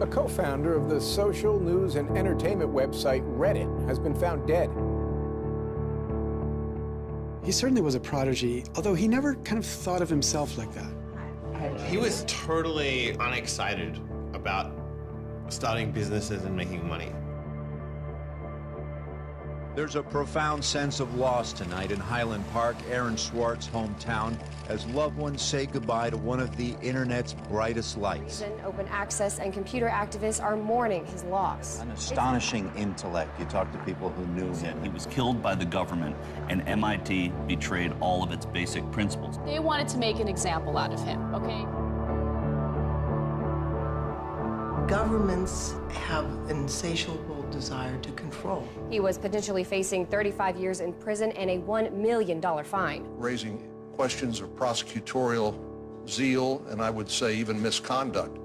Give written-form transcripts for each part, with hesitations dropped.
A co-founder of the social news and entertainment website Reddit has been found dead. He certainly was a prodigy, although he never kind of thought of himself like that. He was totally unexcited about starting businesses and making money. There's a profound sense of loss tonight in Highland Park, Aaron Swartz' hometown, as loved ones say goodbye to one of the internet's brightest lights. Open access and computer activists are mourning his loss. An astonishing intellect. You talk to people who knew him. He was killed by the government, and MIT betrayed all of its basic principles. They wanted to make an example out of him, okay? Governments have an insatiable desire to control. He was potentially facing 35 years in prison and a $1 million fine. Raising questions of prosecutorial zeal, and I would say even misconduct.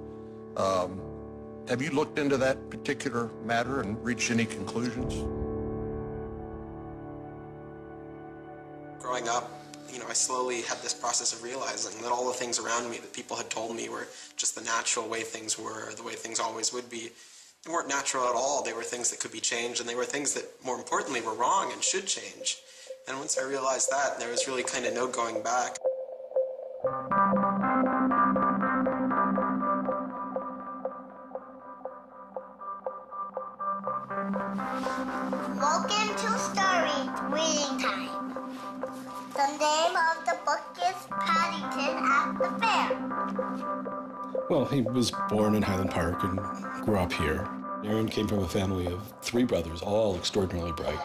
Have you looked into that particular matter and reached any conclusions? Growing up, I slowly had this process of realizing that all the things around me that people had told me were just the natural way things were, the way things always would be. They weren't natural at all. They were things that could be changed, and they were things that, more importantly, were wrong and should change. And once I realized that, there was really kind of no going back. Welcome to Story Reading Time. The name of the book is Paddington at the Fair. Well, he was born in Highland Park and grew up here. Aaron came from a family of 3 brothers, all extraordinarily bright.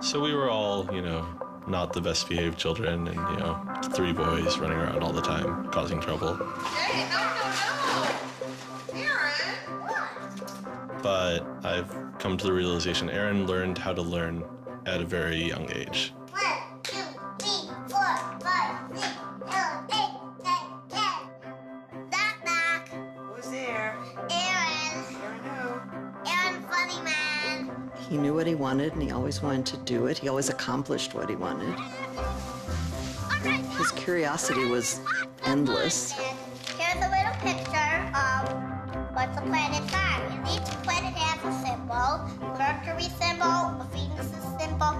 So we were all, not the best behaved children, and, 3 boys running around all the time, causing trouble. Hey, no. Aaron, what? But I've come to the realization Aaron learned how to learn at a very young age. 1, 2, 3, 4, 5, 6, 7, 8, 9, 10. Knock, knock. Who's there? Aaron. Aaron who? Aaron, funny man. He knew what he wanted, and he always wanted to do it. He always accomplished what he wanted. His curiosity was endless. Here's a little picture of what the planets are. And each planet has a symbol. Mercury symbol, Venus symbol,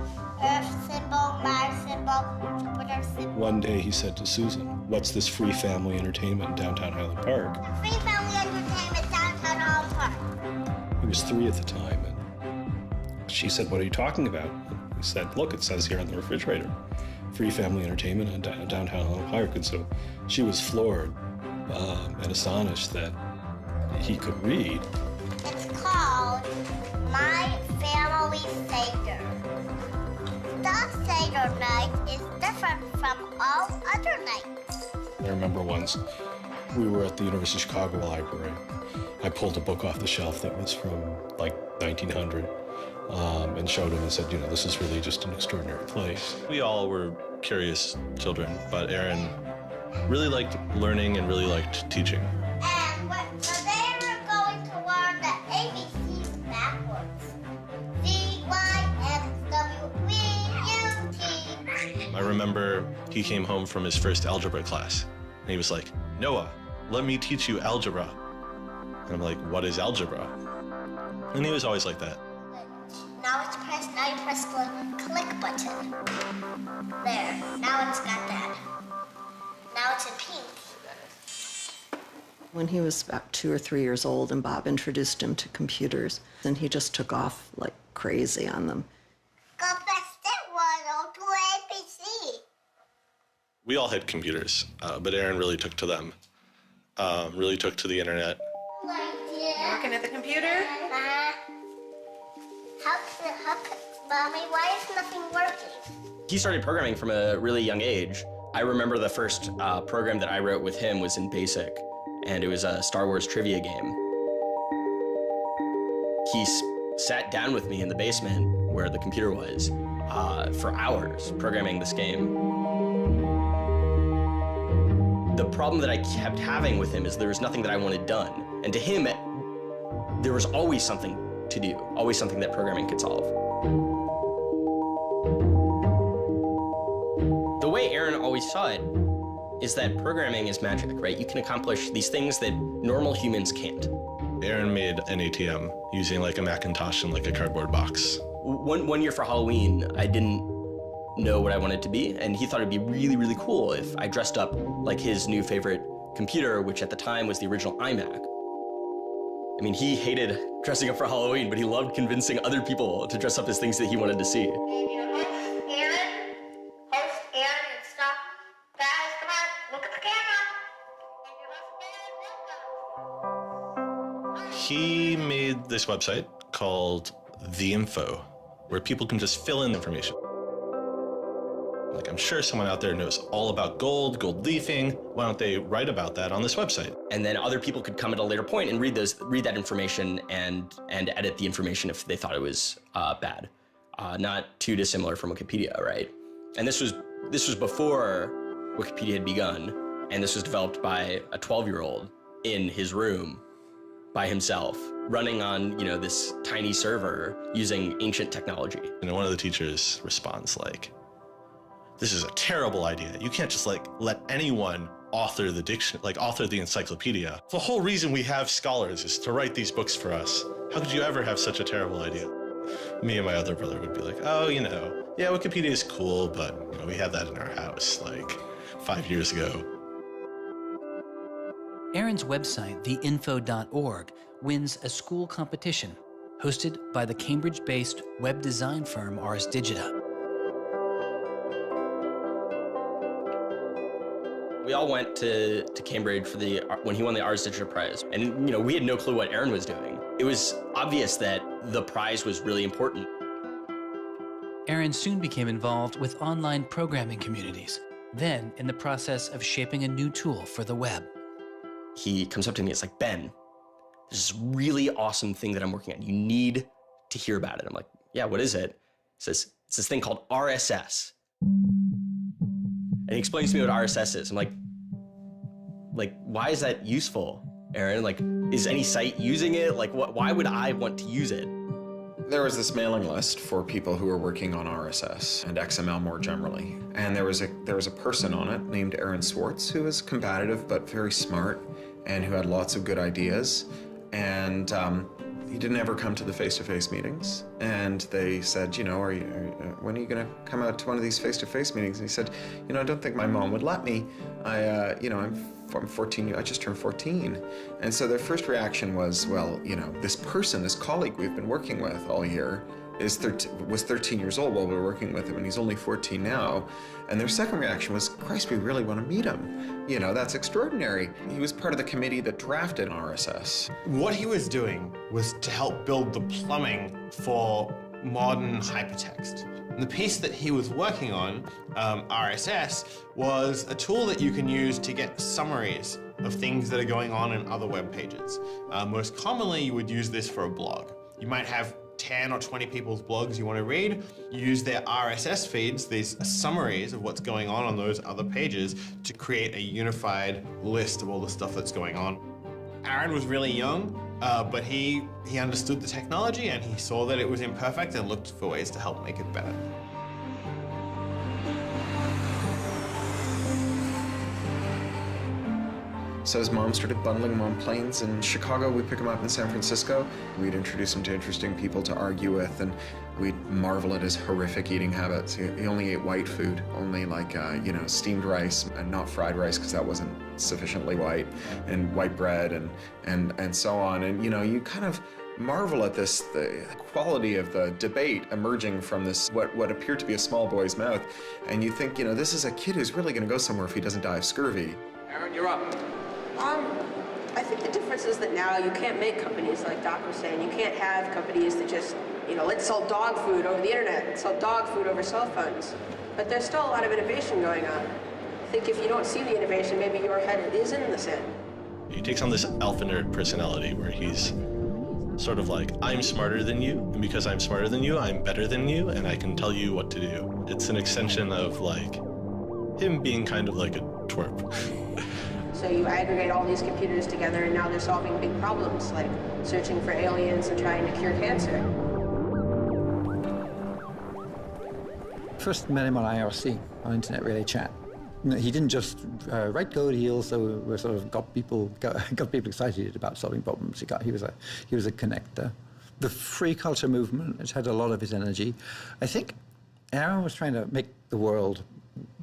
Earth symbol, Mars symbol, Jupiter symbol. One day he said to Susan, "What's this free family entertainment in downtown Highland Park?" Free family entertainment downtown Highland Park. He was 3 at the time, and she said, "What are you talking about?" And he said, "Look, it says here on the refrigerator, free family entertainment in downtown Highland Park." And so she was floored and astonished that he could read. It's called My Family Seder. The Seder night is different from all other nights. I remember once we were at the University of Chicago Library. I pulled a book off the shelf that was from like 1900 and showed him and said, this is really just an extraordinary place. We all were curious children, but Aaron really liked learning and really liked teaching. And today we're going to learn the ABCs backwards. Z-Y-X-W-V-U-T. I remember he came home from his first algebra class, and he was like, "Noah, let me teach you algebra." And I'm like, "What is algebra?" And he was always like that. Now you press the click button. There, now it's got that. Now it's in pink. When he was about 2 or 3 years old, and Bob introduced him to computers, and he just took off like crazy on them. Go fast one to ABC. We all had computers, but Aaron really took to them, really took to the internet. Working at the computer? Mommy, why is nothing working? He started programming from a really young age. I remember the first program that I wrote with him was in BASIC, and it was a Star Wars trivia game. He sat down with me in the basement where the computer was for hours programming this game. The problem that I kept having with him is there was nothing that I wanted done. And to him, there was always something to do, always something that programming could solve. The way Aaron always saw it is that programming is magic, right? You can accomplish these things that normal humans can't. Aaron made an ATM using like a Macintosh and like a cardboard box. One year for Halloween, I didn't know what I wanted to be, and he thought it'd be really, really cool if I dressed up like his new favorite computer, which at the time was the original iMac. I mean, he hated dressing up for Halloween, but he loved convincing other people to dress up as things that he wanted to see. He made this website called The Info, where people can just fill in information. Like, I'm sure someone out there knows all about gold leafing. Why don't they write about that on this website? And then other people could come at a later point and read that information and edit the information if they thought it was bad. Not too dissimilar from Wikipedia, right? And this was before Wikipedia had begun, and this was developed by a 12-year-old in his room by himself, running on, this tiny server using ancient technology. One of the teachers responds like, "This is a terrible idea. You can't just let anyone author the encyclopedia. The whole reason we have scholars is to write these books for us. How could you ever have such a terrible idea?" Me and my other brother would be like, "Oh, yeah, Wikipedia is cool, but we had that in our house like 5 years ago." Aaron's website, theinfo.org, wins a school competition hosted by the Cambridge-based web design firm Ars Digita. We all went to Cambridge for when he won the Ars Digita Prize. And, we had no clue what Aaron was doing. It was obvious that the prize was really important. Aaron soon became involved with online programming communities, then in the process of shaping a new tool for the web. He comes up to me, it's like, "Ben, there's this really awesome thing that I'm working on. You need to hear about it." I'm like, "Yeah, what is it?" He says, "It's this thing called RSS." And he explains to me what RSS is. I'm like, why is that useful, Aaron? Is any site using it? Why would I want to use it? There was this mailing list for people who were working on RSS and XML more generally. And there was a person on it named Aaron Swartz who was combative but very smart and who had lots of good ideas. And he didn't ever come to the face-to-face meetings. And they said, when are you going to come out to one of these face-to-face meetings? And he said, I don't think my mom would let me. I'm 14, I just turned 14. And so their first reaction was, well, this person, this colleague we've been working with all year was 13 years old while we were working with him, and he's only 14 now. And their second reaction was, Christ, we really want to meet him. That's extraordinary. He was part of the committee that drafted RSS. What he was doing was to help build the plumbing for modern hypertext. And the piece that he was working on, RSS, was a tool that you can use to get summaries of things that are going on in other web pages. Most commonly, you would use this for a blog. You might have 10 or 20 people's blogs you want to read. You use their RSS feeds, these summaries of what's going on those other pages, to create a unified list of all the stuff that's going on. Aaron was really young, but he understood the technology and he saw that it was imperfect and looked for ways to help make it better. So his mom started bundling him on planes in Chicago. We'd pick him up in San Francisco. We'd introduce him to interesting people to argue with, and we'd marvel at his horrific eating habits. He only ate white food, only steamed rice and not fried rice because that wasn't sufficiently white, and white bread and so on. And you kind of marvel at the quality of the debate emerging from this, what appeared to be a small boy's mouth. And you think, this is a kid who's really going to go somewhere if he doesn't die of scurvy. Aaron, you're up. I think the difference is that now you can't make companies like Doc was saying. You can't have companies that just, let's sell dog food over the internet, let's sell dog food over cell phones. But there's still a lot of innovation going on. I think if you don't see the innovation, maybe your head is in the sand. He takes on this alpha nerd personality where he's sort of like, I'm smarter than you, and because I'm smarter than you, I'm better than you, and I can tell you what to do. It's an extension of him being kind of like a twerp. So you aggregate all these computers together and now they're solving big problems like searching for aliens and trying to cure cancer. First met him on IRC, on Internet Relay Chat. He didn't just write code. He also sort of got people excited about solving problems. He was a connector. The free culture movement has had a lot of his energy. I think Aaron was trying to make the world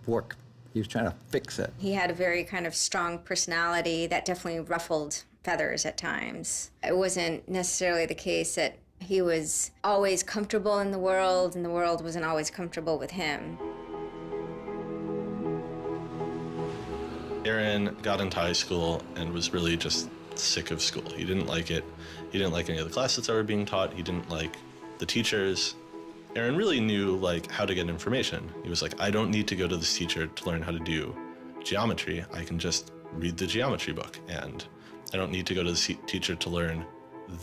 work. He was trying to fix it. He had a very kind of strong personality that definitely ruffled feathers at times. It wasn't necessarily the case that he was always comfortable in the world and the world wasn't always comfortable with him. Aaron got into high school and was really just sick of school. He didn't like it. He didn't like any of the classes that were being taught. He didn't like the teachers. Aaron really knew how to get information. He was like, I don't need to go to this teacher to learn how to do geometry. I can just read the geometry book, and I don't need to go to the teacher to learn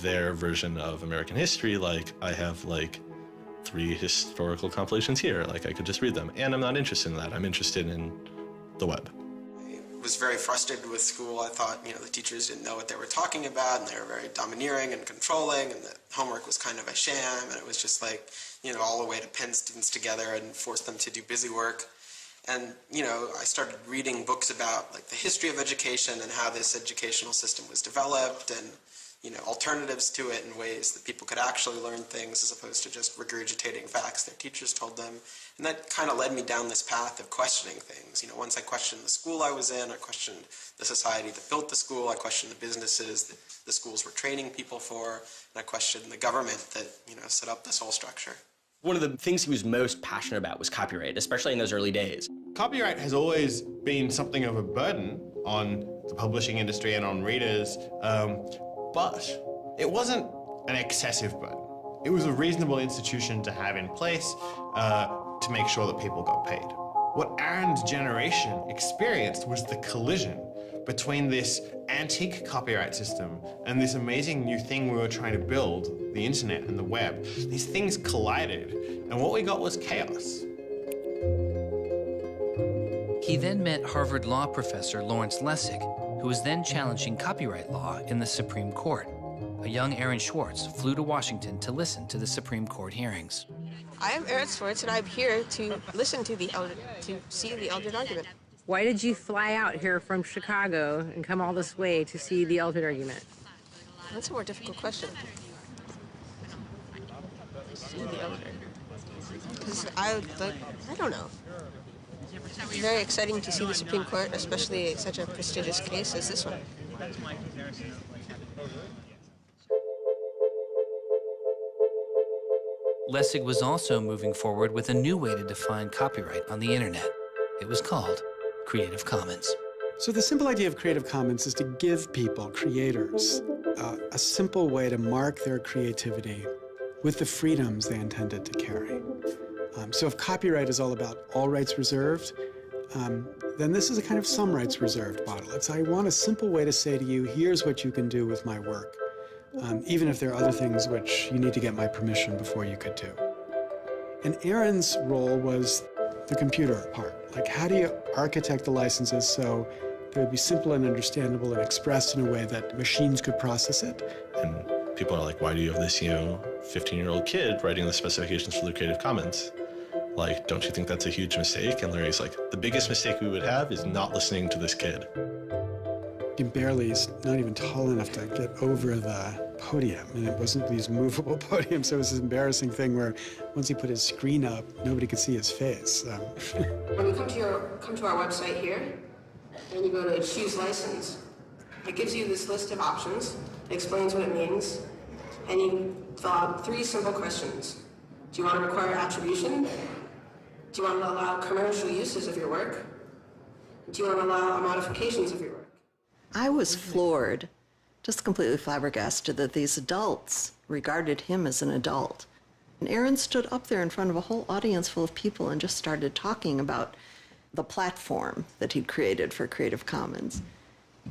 their version of American history. I have 3 historical compilations here. I could just read them, and I'm not interested in that. I'm interested in the web. I was very frustrated with school. I thought, the teachers didn't know what they were talking about, and they were very domineering and controlling, and the homework was kind of a sham, and it was just all a way to pin students together and force them to do busy work. And, I started reading books about the history of education and how this educational system was developed, and alternatives to it in ways that people could actually learn things as opposed to just regurgitating facts their teachers told them. And that kind of led me down this path of questioning things. Once I questioned the school I was in, I questioned the society that built the school, I questioned the businesses that the schools were training people for, and I questioned the government that, set up this whole structure. One of the things he was most passionate about was copyright, especially in those early days. Copyright has always been something of a burden on the publishing industry and on readers, but it wasn't an excessive burden. It was a reasonable institution to have in place to make sure that people got paid. What Aaron's generation experienced was the collision between this antique copyright system and this amazing new thing we were trying to build, the internet and the web. These things collided, and what we got was chaos. He then met Harvard law professor Lawrence Lessig, who was then challenging copyright law in the Supreme Court. A young Aaron Swartz flew to Washington to listen to the Supreme Court hearings. I am Aaron Swartz, and I'm here to listen to see the Eldred argument. Why did you fly out here from Chicago and come all this way to see the Eldred argument? That's a more difficult question. See the Eldred. Because I don't know. It's very exciting to see the Supreme Court, especially such a prestigious case as this one. Lessig was also moving forward with a new way to define copyright on the internet. It was called Creative Commons. So the simple idea of Creative Commons is to give people, creators, a simple way to mark their creativity with the freedoms they intended to carry. So if copyright is all about all rights reserved, then this is a kind of some rights reserved model. It's I want a simple way to say to you, here's what you can do with my work, even if there are other things which you need to get my permission before you could do. And Aaron's role was the computer part. How do you architect the licenses so they would be simple and understandable and expressed in a way that machines could process it? And people are like, why do you have this, 15-year-old kid writing the specifications for the Creative Commons? Don't you think that's a huge mistake? And Larry's like, the biggest mistake we would have is not listening to this kid. He's not even tall enough to get over the podium, and it wasn't these movable podiums, so it was this embarrassing thing where once he put his screen up, nobody could see his face. When you come to our website here, and you go to choose license, it gives you this list of options, it explains what it means, and you fill out 3 simple questions. Do you want to require attribution? Do you want to allow commercial uses of your work? Do you want to allow modifications of your work? I was floored, just completely flabbergasted that these adults regarded him as an adult. And Aaron stood up there in front of a whole audience full of people and just started talking about the platform that he'd created for Creative Commons.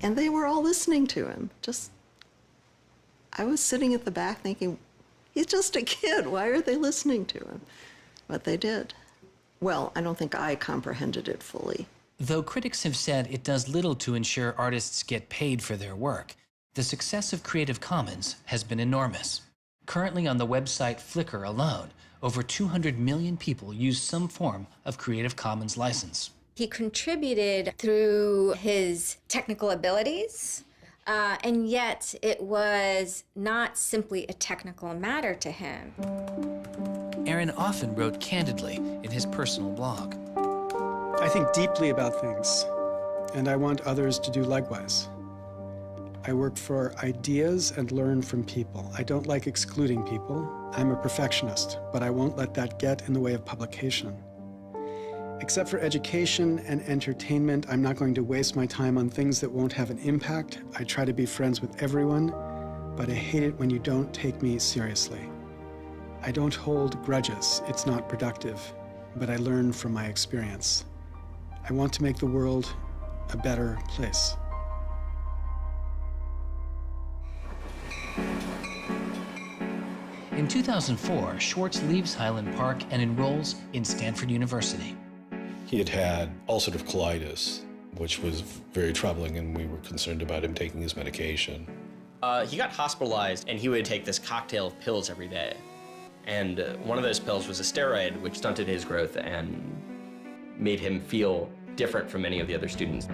And they were all listening to him. I was sitting at the back thinking, he's just a kid. Why are they listening to him? But they did. Well, I don't think I comprehended it fully. Though critics have said it does little to ensure artists get paid for their work, the success of Creative Commons has been enormous. Currently on the website Flickr alone, over 200 million people use some form of Creative Commons license. He contributed through his technical abilities, and yet it was not simply a technical matter to him. Aaron often wrote candidly in his personal blog. I think deeply about things, and I want others to do likewise. I work for ideas and learn from people. I don't like excluding people. I'm a perfectionist, but I won't let that get in the way of publication. Except for education and entertainment, I'm not going to waste my time on things that won't have an impact. I try to be friends with everyone, but I hate it when you don't take me seriously. I don't hold grudges. It's not productive, but I learn from my experience. I want to make the world a better place. In 2004, Swartz leaves Highland Park and enrolls in Stanford University. He had had ulcerative colitis, which was very troubling, and we were concerned about him taking his medication. He got hospitalized, and he would take this cocktail of pills every day. And one of those pills was a steroid, which stunted his growth and made him feel different from many of the other students.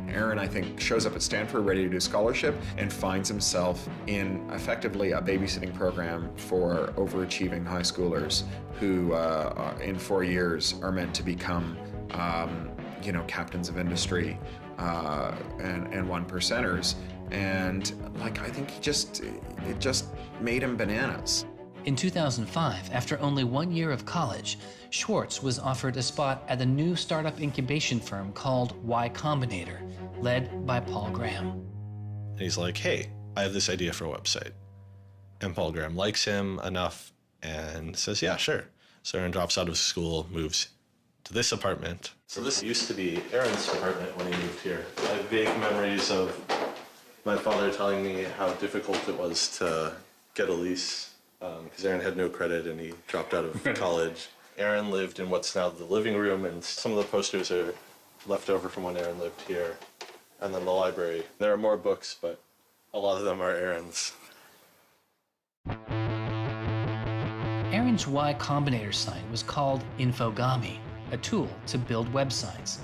Aaron, I think, shows up at Stanford ready to do scholarship and finds himself in effectively a babysitting program for overachieving high schoolers who, in 4 years, are meant to become, captains of industry and one percenters. And like, I think it just made him bananas. In 2005, after only 1 year of college, Swartz was offered a spot at the new startup incubation firm called Y Combinator, led by Paul Graham. And he's like, hey, I have this idea for a website. And Paul Graham likes him enough and says, yeah, sure. So Aaron drops out of school, moves to this apartment. So this used to be Aaron's apartment when he moved here. I have vague memories of my father telling me how difficult it was to get a lease because Aaron had no credit and he dropped out of college. Aaron lived in what's now the living room, and some of the posters are left over from when Aaron lived here. And then the library. There are more books, but a lot of them are Aaron's. Aaron's Y Combinator site was called Infogami, a tool to build websites.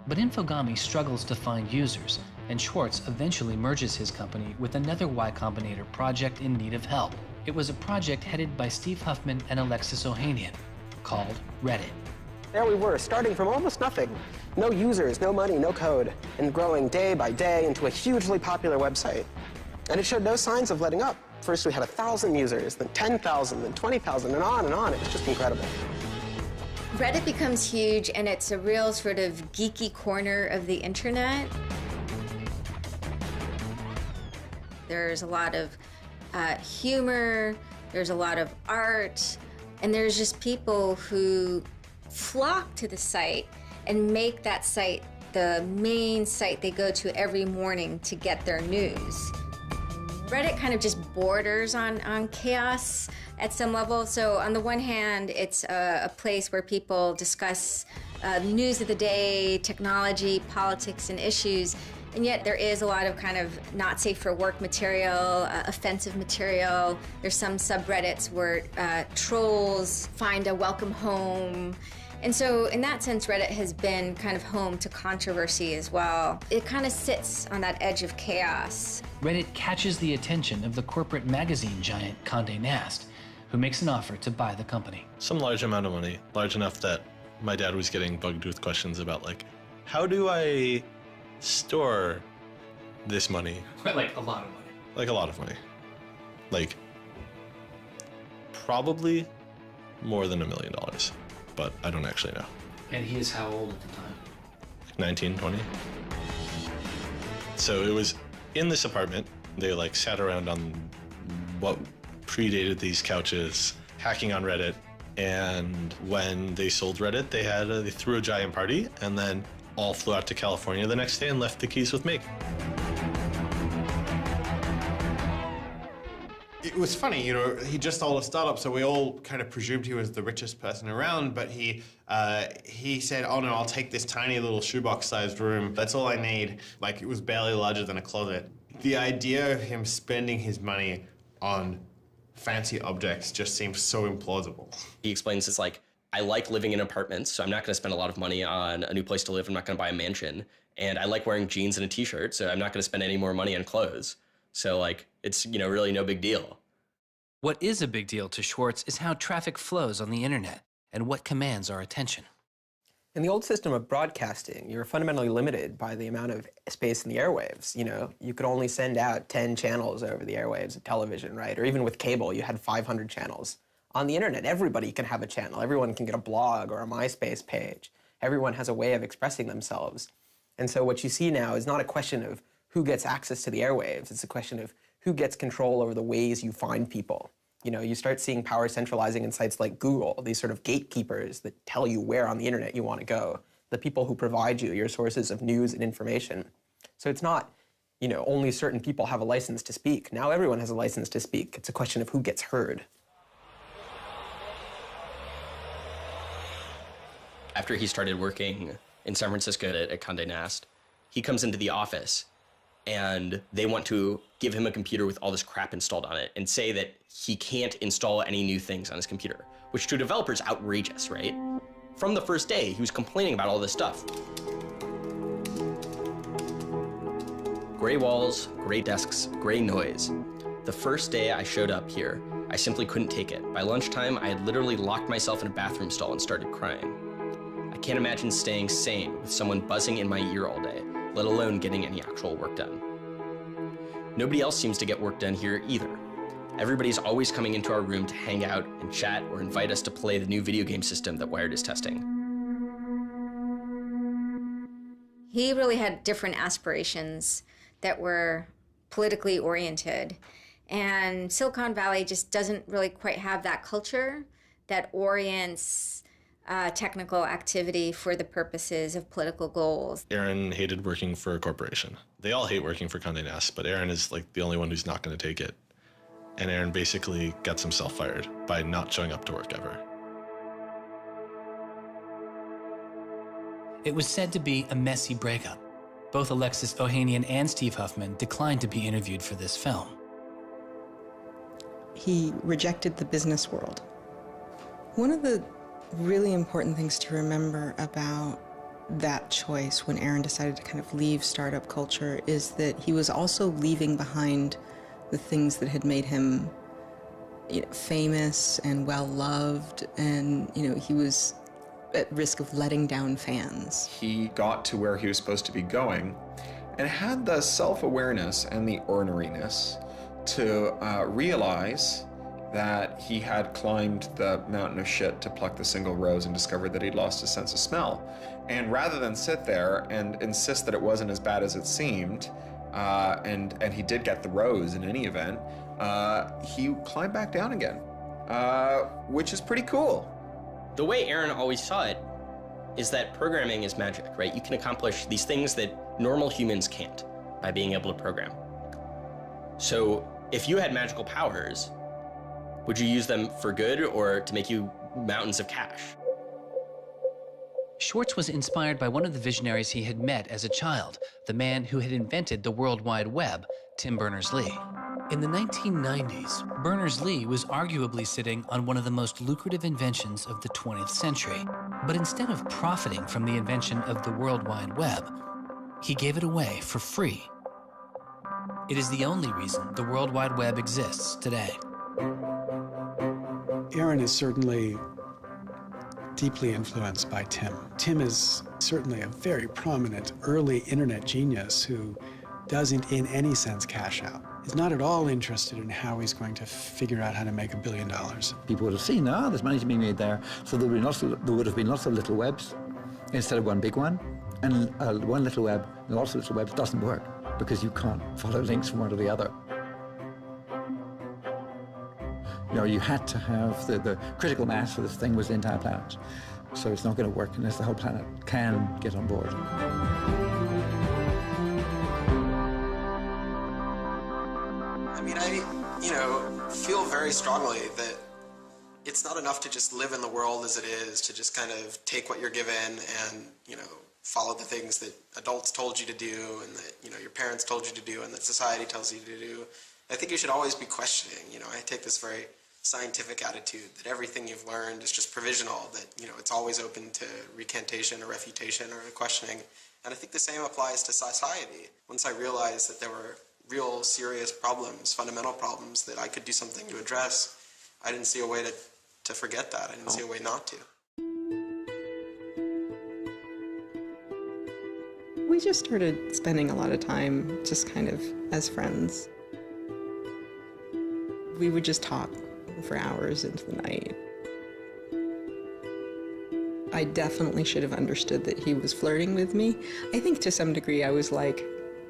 But Infogami struggles to find users, and Swartz eventually merges his company with another Y Combinator project in need of help. It was a project headed by Steve Huffman and Alexis Ohanian, called Reddit. There we were, starting from almost nothing. No users, no money, no code, and growing day by day into a hugely popular website. And it showed no signs of letting up. First we had 1,000 users, then 10,000, then 20,000, and on and on. It was just incredible. Reddit becomes huge, and it's a real sort of geeky corner of the internet. There's a lot of humor, there's a lot of art, and there's just people who flock to the site and make that site the main site they go to every morning to get their news. Reddit kind of just borders on chaos at some level. So on the one hand, it's a place where people discuss news of the day, technology, politics, and issues. And yet there is a lot of kind of not safe for work material, offensive material. There's some subreddits where trolls find a welcome home. And so in that sense, Reddit has been kind of home to controversy as well. It kind of sits on that edge of chaos. Reddit catches the attention of the corporate magazine giant Condé Nast, who makes an offer to buy the company. Some large amount of money, large enough that my dad was getting bugged with questions about, like, how do I store this money? Like a lot of money. Like a lot of money. Like, probably more than $1 million, but I don't actually know. And he is how old at the time? Like 19, 20. So it was in this apartment. They like sat around on what predated these couches, hacking on Reddit. And when they sold Reddit, they threw a giant party, and then all flew out to California the next day and left the keys with me. It was funny, you know, he just sold a startup, so we all kind of presumed he was the richest person around, but he said, oh no, I'll take this tiny little shoebox-sized room. That's all I need. Like, it was barely larger than a closet. The idea of him spending his money on fancy objects just seems so implausible. He explains it's like I like living in apartments, so I'm not going to spend a lot of money on a new place to live. I'm not going to buy a mansion. And I like wearing jeans and a t-shirt, so I'm not going to spend any more money on clothes. So like, it's, you know, really no big deal. What is a big deal to Swartz is how traffic flows on the internet and what commands our attention. In the old system of broadcasting, you were fundamentally limited by the amount of space in the airwaves. You know, you could only send out 10 channels over the airwaves of television, right? Or even with cable, you had 500 channels. On the internet, everybody can have a channel. Everyone can get a blog or a MySpace page. Everyone has a way of expressing themselves. And so what you see now is not a question of who gets access to the airwaves. It's a question of who gets control over the ways you find people. You know, you start seeing power centralizing in sites like Google, these sort of gatekeepers that tell you where on the internet you want to go, the people who provide you your sources of news and information. So it's not, you know, only certain people have a license to speak. Now everyone has a license to speak. It's a question of who gets heard. After he started working in San Francisco at Condé Nast, he comes into the office and they want to give him a computer with all this crap installed on it and say that he can't install any new things on his computer, which to a developer is outrageous, right? From the first day, he was complaining about all this stuff. Gray walls, gray desks, gray noise. The first day I showed up here, I simply couldn't take it. By lunchtime, I had literally locked myself in a bathroom stall and started crying. I can't imagine staying sane with someone buzzing in my ear all day, let alone getting any actual work done. Nobody else seems to get work done here either. Everybody's always coming into our room to hang out and chat or invite us to play the new video game system that Wired is testing. He really had different aspirations that were politically oriented. And Silicon Valley just doesn't really quite have that culture that orients technical activity for the purposes of political goals. Aaron hated working for a corporation. They all hate working for Condé Nast, but Aaron is like the only one who's not going to take it. And Aaron basically gets himself fired by not showing up to work ever. It was said to be a messy breakup. Both Alexis Ohanian and Steve Huffman declined to be interviewed for this film. He rejected the business world. One of the really important things to remember about that choice when Aaron decided to kind of leave startup culture is that he was also leaving behind the things that had made him, you know, famous and well-loved, and, you know, he was at risk of letting down fans. He got to where he was supposed to be going and had the self-awareness and the orneriness to realize that he had climbed the mountain of shit to pluck the single rose and discovered that he'd lost his sense of smell. And rather than sit there and insist that it wasn't as bad as it seemed, and he did get the rose in any event, he climbed back down again, which is pretty cool. The way Aaron always saw it is that programming is magic, right? You can accomplish these things that normal humans can't by being able to program. So if you had magical powers, would you use them for good or to make you mountains of cash? Swartz was inspired by one of the visionaries he had met as a child, the man who had invented the World Wide Web, Tim Berners-Lee. In the 1990s, Berners-Lee was arguably sitting on one of the most lucrative inventions of the 20th century. But instead of profiting from the invention of the World Wide Web, he gave it away for free. It is the only reason the World Wide Web exists today. Aaron is certainly deeply influenced by Tim. Tim is certainly a very prominent early internet genius who doesn't in any sense cash out. He's not at all interested in how he's going to figure out how to make $1 billion. People would have seen, there's money to be made there. So there would have been lots of little webs instead of one big one. And one little web, and lots of little webs doesn't work because you can't follow links from one to the other. You know, you had to have the critical mass for this thing was the entire planet. So it's not going to work unless the whole planet can get on board. I mean, I feel very strongly that it's not enough to just live in the world as it is, to just kind of take what you're given and, follow the things that adults told you to do and that, your parents told you to do and that society tells you to do. I think you should always be questioning. I take this very scientific attitude that everything you've learned is just provisional, that, you know, it's always open to recantation or refutation or questioning. And I think the same applies to society. Once I realized that there were real serious problems, fundamental problems that I could do something to address, I didn't see a way to forget that. I didn't see a way not to. We just started spending a lot of time just kind of as friends. We would just talk for hours into the night. I definitely should have understood that he was flirting with me. I think to some degree I was like,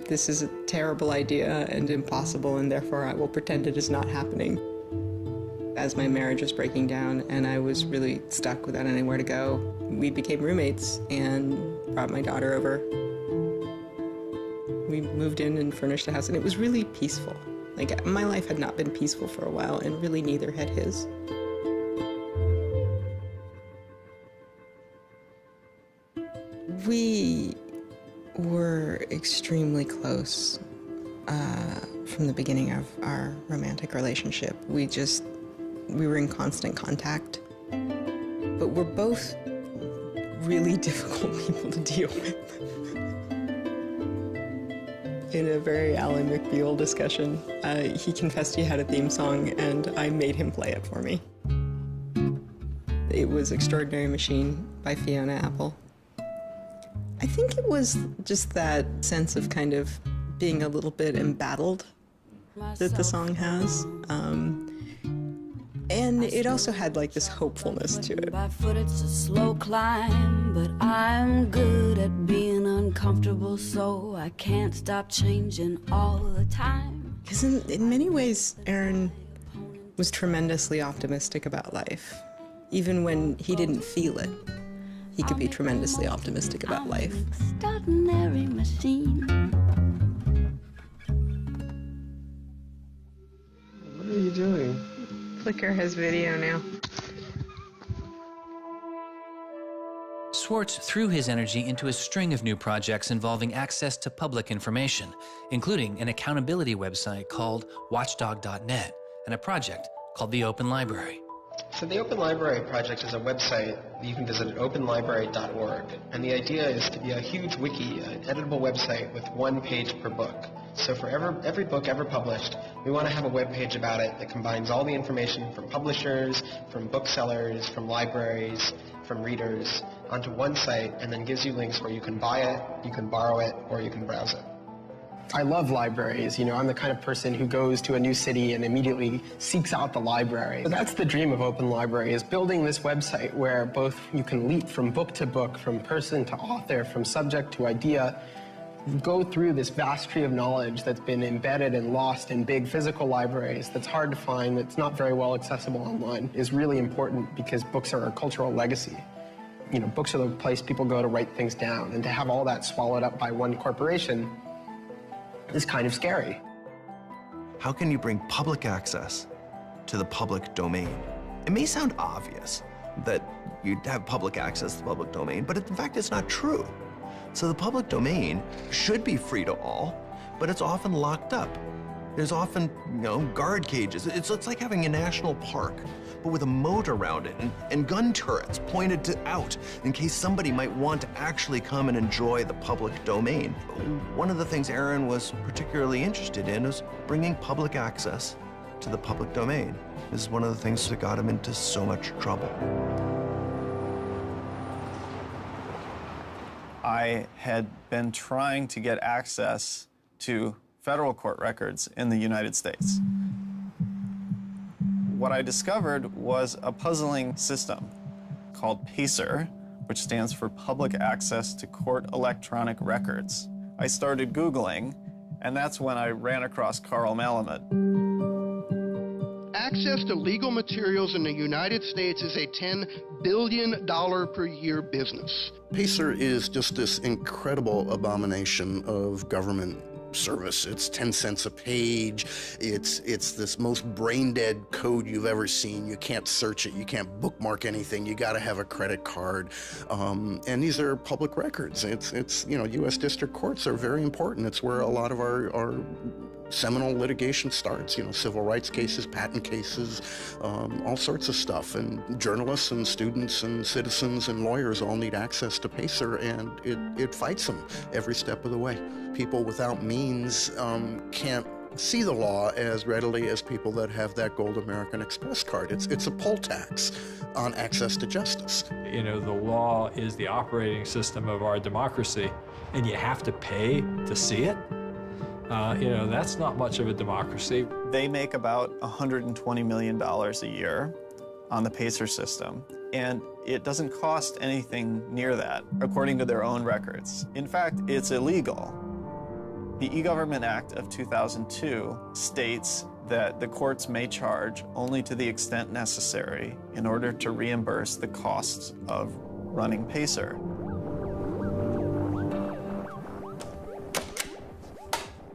this is a terrible idea and impossible, and therefore I will pretend it is not happening. As my marriage was breaking down and I was really stuck without anywhere to go, we became roommates and brought my daughter over. We moved in and furnished a house, and it was really peaceful. Like, my life had not been peaceful for a while, and really neither had his. We were extremely close from the beginning of our romantic relationship. We were in constant contact. But we're both really difficult people to deal with. In a very Alan McBeal discussion, he confessed he had a theme song, and I made him play it for me. It was Extraordinary Machine by Fiona Apple. I think it was just that sense of kind of being a little bit embattled that the song has. And it also had like this hopefulness to it. By foot it's a slow climb, but I'm good at being uncomfortable, so I can't stop changing all the time. Because in many ways, Aaron was tremendously optimistic about life. Even when he didn't feel it, he could be tremendously optimistic about life. Extraordinary machine. What are you doing? Flickr has video now. Swartz threw his energy into a string of new projects involving access to public information, including an accountability website called watchdog.net and a project called the Open Library. So the Open Library project is a website that you can visit at openlibrary.org, and the idea is to be a huge wiki, an editable website with one page per book. So for every book ever published, we want to have a web page about it that combines all the information from publishers, from booksellers, from libraries, from readers, onto one site, and then gives you links where you can buy it, you can borrow it, or you can browse it. I love libraries. You know, I'm the kind of person who goes to a new city and immediately seeks out the library. So that's the dream of Open Library, is building this website where both you can leap from book to book, from person to author, from subject to idea, go through this vast tree of knowledge that's been embedded and lost in big physical libraries that's hard to find, that's not very well accessible online, is really important because books are a cultural legacy. You know, books are the place people go to write things down, and to have all that swallowed up by one corporation is kind of scary. How can you bring public access to the public domain? It may sound obvious that you'd have public access to the public domain, but in fact, it's not true. So the public domain should be free to all, but it's often locked up. There's often, guard cages. It's like having a national park, but with a moat around it and gun turrets pointed out in case somebody might want to actually come and enjoy the public domain. One of the things Aaron was particularly interested in is bringing public access to the public domain. This is one of the things that got him into so much trouble. I had been trying to get access to federal court records in the United States. What I discovered was a puzzling system called PACER, which stands for Public Access to Court Electronic Records. I started Googling, and that's when I ran across Carl Malamud. Access to legal materials in the United States is a $10 billion per year business. PACER is just this incredible abomination of government service. It's 10 cents a page. It's this most brain-dead code you've ever seen. You can't search it. You can't bookmark anything. You got to have a credit card. And these are public records. It's U.S. district courts are very important. It's where a lot of our seminal litigation starts, civil rights cases, patent cases, all sorts of stuff. And journalists and students and citizens and lawyers all need access to PACER, and it fights them every step of the way. People without means can't see the law as readily as people that have that gold American Express card. It's a poll tax on access to justice. The law is the operating system of our democracy, and you have to pay to see it. That's not much of a democracy. They make about $120 million a year on the PACER system, and it doesn't cost anything near that, according to their own records. In fact, it's illegal. The E-Government Act of 2002 states that the courts may charge only to the extent necessary in order to reimburse the costs of running PACER.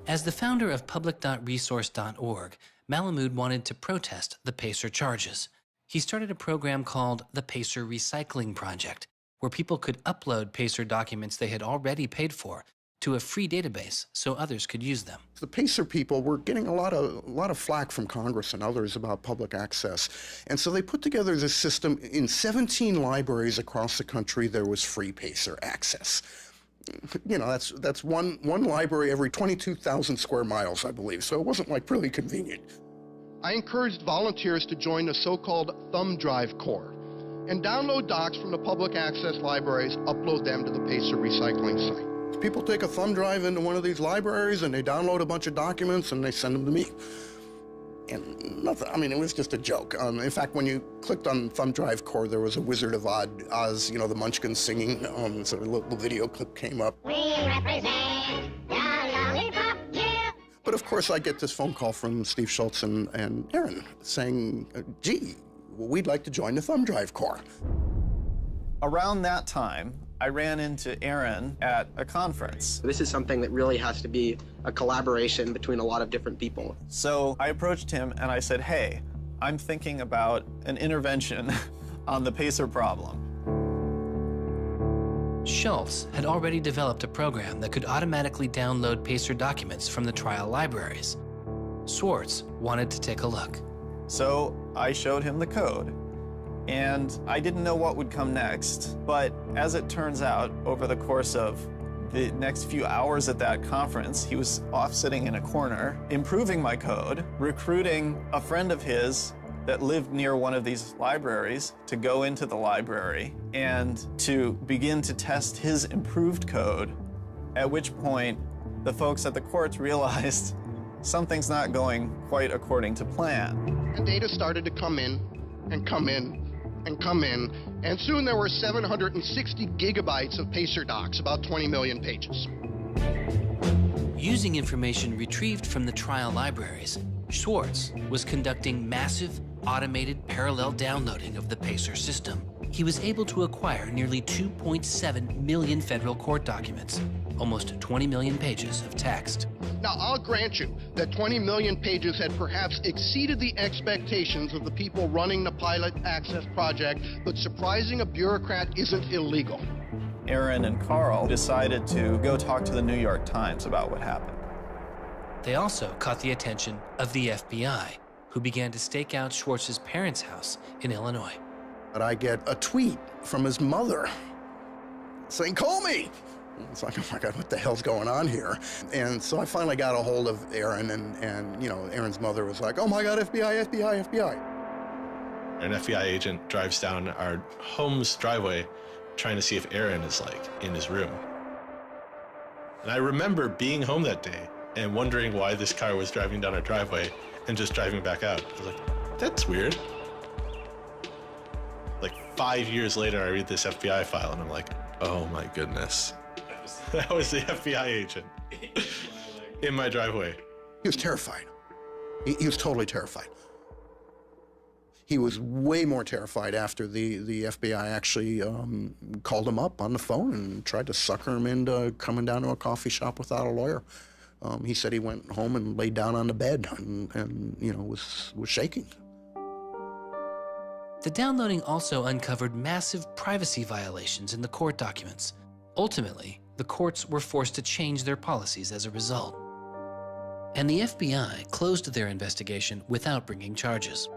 As the founder of public.resource.org, Malamud wanted to protest the PACER charges. He started a program called the PACER Recycling Project, where people could upload PACER documents they had already paid for to a free database so others could use them. The PACER people were getting a lot of flack from Congress and others about public access. And so they put together this system. In 17 libraries across the country, there was free PACER access. That's one library every 22,000 square miles, I believe. So it wasn't like really convenient. I encouraged volunteers to join the so-called thumb drive corps and download docs from the public access libraries, upload them to the PACER recycling site. People take a thumb drive into one of these libraries and they download a bunch of documents and they send them to me. And nothing, it was just a joke. In fact, when you clicked on Thumb Drive Core, there was a Wizard of Oz, the Munchkins singing, so a little video clip came up. We represent the lollipop, yeah. But of course, I get this phone call from Steve Schultz and Aaron saying, gee, we'd like to join the Thumb Drive Core. Around that time, I ran into Aaron at a conference. This is something that really has to be a collaboration between a lot of different people. So I approached him and I said, hey, I'm thinking about an intervention on the PACER problem. Schultz had already developed a program that could automatically download PACER documents from the trial libraries. Swartz wanted to take a look. So I showed him the code. And I didn't know what would come next, but as it turns out, over the course of the next few hours at that conference, he was off sitting in a corner, improving my code, recruiting a friend of his that lived near one of these libraries to go into the library and to begin to test his improved code, at which point the folks at the courts realized something's not going quite according to plan. And data started to come in and come in and come in, and soon there were 760 gigabytes of PACER docs, about 20 million pages. Using information retrieved from the trial libraries, Swartz was conducting massive, automated parallel downloading of the PACER system. He was able to acquire nearly 2.7 million federal court documents, almost 20 million pages of text. Now, I'll grant you that 20 million pages had perhaps exceeded the expectations of the people running the Pilot Access Project, but surprising a bureaucrat isn't illegal. Aaron and Carl decided to go talk to the New York Times about what happened. They also caught the attention of the FBI, who began to stake out Schwartz's parents' house in Illinois. But I get a tweet from his mother saying, call me. It's like, oh my God, what the hell's going on here? And so I finally got a hold of Aaron, and Aaron's mother was like, oh my God, FBI, FBI, FBI. An FBI agent drives down our home's driveway trying to see if Aaron is in his room. And I remember being home that day and wondering why this car was driving down our driveway and just driving back out. I was like, that's weird. 5 years later, I read this FBI file and I'm like, oh my goodness. That was the FBI agent in my driveway. He was terrified. He was totally terrified. He was way more terrified after the FBI actually called him up on the phone and tried to sucker him into coming down to a coffee shop without a lawyer. He said he went home and laid down on the bed and was shaking. The downloading also uncovered massive privacy violations in the court documents. Ultimately, the courts were forced to change their policies as a result. And the FBI closed their investigation without bringing charges.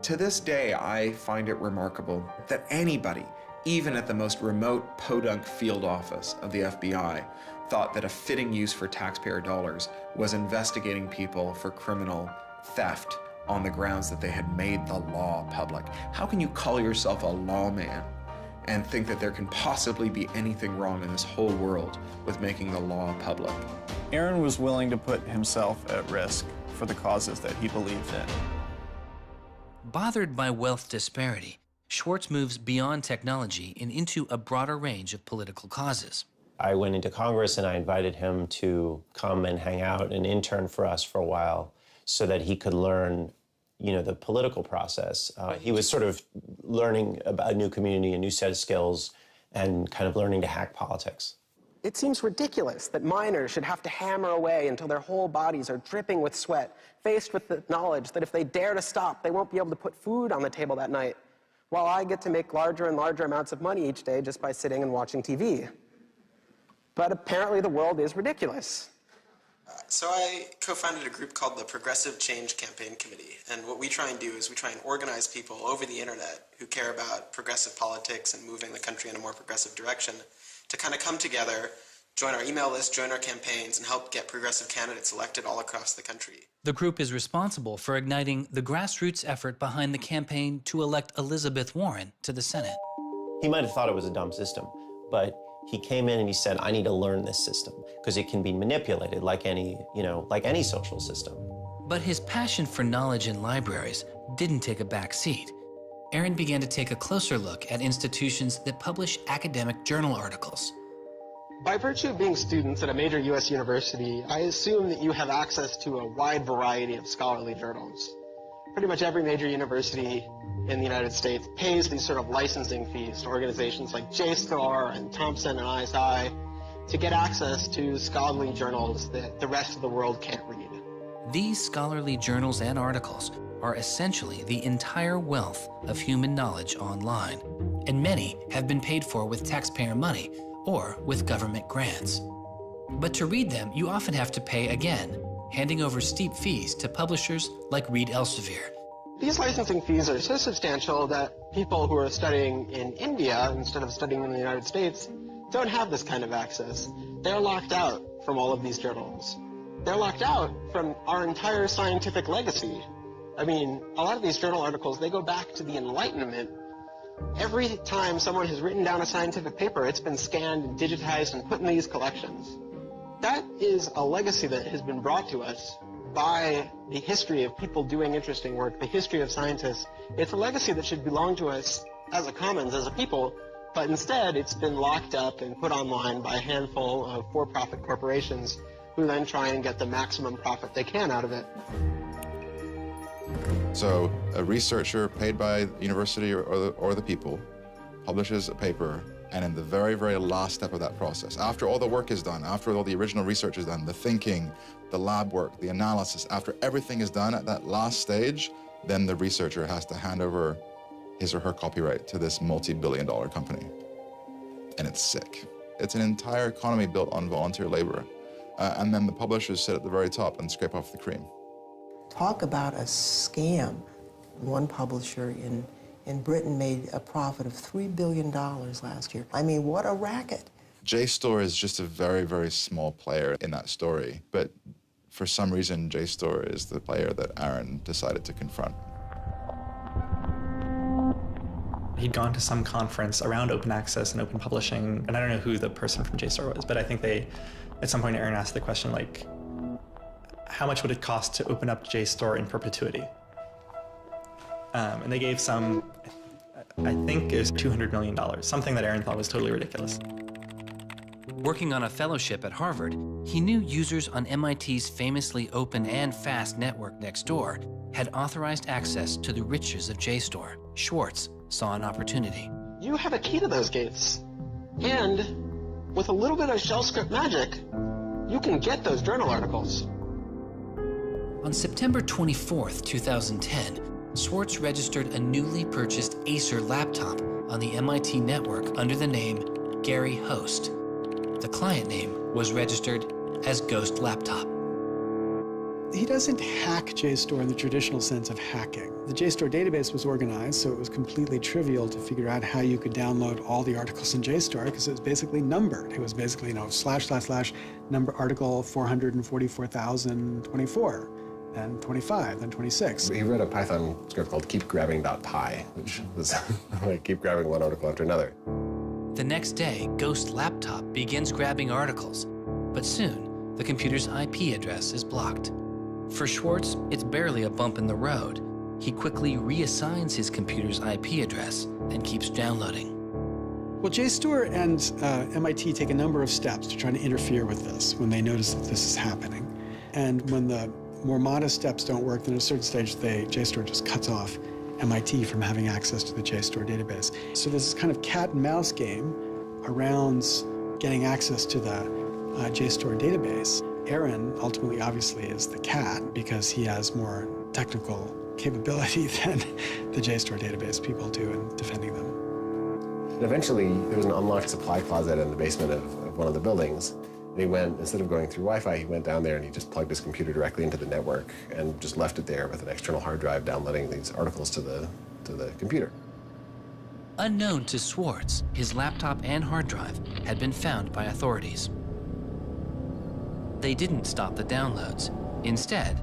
To this day, I find it remarkable that anybody, even at the most remote podunk field office of the FBI, thought that a fitting use for taxpayer dollars was investigating people for criminal theft on the grounds that they had made the law public. How can you call yourself a lawman and think that there can possibly be anything wrong in this whole world with making the law public? Aaron was willing to put himself at risk for the causes that he believed in. Bothered by wealth disparity, Swartz moves beyond technology and into a broader range of political causes. I went into Congress and I invited him to come and hang out and intern for us for a while so that he could learn, the political process. He was sort of learning about a new community, a new set of skills, and kind of learning to hack politics. It seems ridiculous that miners should have to hammer away until their whole bodies are dripping with sweat, faced with the knowledge that if they dare to stop, they won't be able to put food on the table that night, while I get to make larger and larger amounts of money each day just by sitting and watching TV. But apparently the world is ridiculous. So I co-founded a group called the Progressive Change Campaign Committee, and what we try and do is we try and organize people over the internet who care about progressive politics and moving the country in a more progressive direction to kind of come together, join our email list, join our campaigns, and help get progressive candidates elected all across the country. The group is responsible for igniting the grassroots effort behind the campaign to elect Elizabeth Warren to the Senate. He might have thought it was a dumb system, but he came in and he said, I need to learn this system because it can be manipulated like any social system. But his passion for knowledge in libraries didn't take a back seat. Aaron began to take a closer look at institutions that publish academic journal articles. By virtue of being students at a major U.S. university, I assume that you have access to a wide variety of scholarly journals. Pretty much every major university in the United States pays these sort of licensing fees to organizations like JSTOR and Thomson and ISI to get access to scholarly journals that the rest of the world can't read. These scholarly journals and articles are essentially the entire wealth of human knowledge online, and many have been paid for with taxpayer money or with government grants. But to read them, you often have to pay again, handing over steep fees to publishers like Reed Elsevier. These licensing fees are so substantial that people who are studying in India instead of studying in the United States don't have this kind of access. They're locked out from all of these journals. They're locked out from our entire scientific legacy. I mean, a lot of these journal articles, they go back to the Enlightenment. Every time someone has written down a scientific paper, it's been scanned and digitized and put in these collections. That is a legacy that has been brought to us by the history of people doing interesting work, the history of scientists. It's a legacy that should belong to us as a commons, as a people, but instead it's been locked up and put online by a handful of for-profit corporations who then try and get the maximum profit they can out of it. So a researcher paid by the university or the people publishes a paper, and in the very, very last step of that process, after all the work is done, after all the original research is done, the thinking, the lab work, the analysis, after everything is done at that last stage, then the researcher has to hand over his or her copyright to this multi-billion-dollar company. And it's sick. It's an entire economy built on volunteer labor. And then the publishers sit at the very top and scrape off the cream. Talk about a scam. One publisher in Britain made a profit of $3 billion last year. I mean, what a racket. JSTOR is just a very, very small player in that story, but for some reason, JSTOR is the player that Aaron decided to confront. He'd gone to some conference around open access and open publishing, and I don't know who the person from JSTOR was, but I think at some point Aaron asked the question, like, how much would it cost to open up JSTOR in perpetuity? And they gave some, I think it was $200 million, something that Aaron thought was totally ridiculous. Working on a fellowship at Harvard, he knew users on MIT's famously open and fast network Nextdoor had authorized access to the riches of JSTOR. Swartz saw an opportunity. You have a key to those gates. And with a little bit of shell script magic, you can get those journal articles. On September 24th, 2010, Swartz registered a newly purchased Acer laptop on the MIT network under the name Gary Host. The client name was registered as Ghost Laptop. He doesn't hack JSTOR in the traditional sense of hacking. The JSTOR database was organized, so it was completely trivial to figure out how you could download all the articles in JSTOR because it was basically numbered. It was basically, you know, / number article 444,024, then 25, then 26. He wrote a Python script called keepgrabbing.py, which was like keep grabbing one article after another. The next day, Ghost Laptop begins grabbing articles, but soon the computer's IP address is blocked. For Swartz, it's barely a bump in the road. He quickly reassigns his computer's IP address and keeps downloading. Well, JSTOR and MIT take a number of steps to try to interfere with this when they notice that this is happening. And when the more modest steps don't work, then at a certain stage, JSTOR just cuts off MIT from having access to the JSTOR database. So there's this kind of cat and mouse game around getting access to the JSTOR database. Aaron ultimately, obviously, is the cat because he has more technical capability than the JSTOR database people do in defending them. And eventually, there was an unlocked supply closet in the basement of one of the buildings. And he went, instead of going through Wi-Fi, he went down there and he just plugged his computer directly into the network and just left it there with an external hard drive downloading these articles to the computer. Unknown to Swartz, his laptop and hard drive had been found by authorities. They didn't stop the downloads. Instead,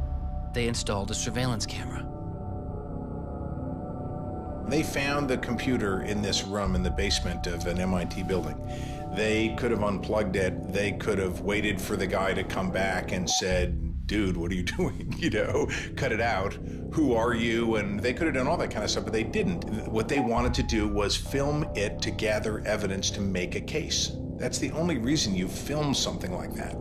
they installed a surveillance camera. They found the computer in this room in the basement of an MIT building. They could have unplugged it. They could have waited for the guy to come back and said, dude, what are you doing? You know, cut it out. Who are you? And they could have done all that kind of stuff, but they didn't. What they wanted to do was film it to gather evidence to make a case. That's the only reason you film something like that.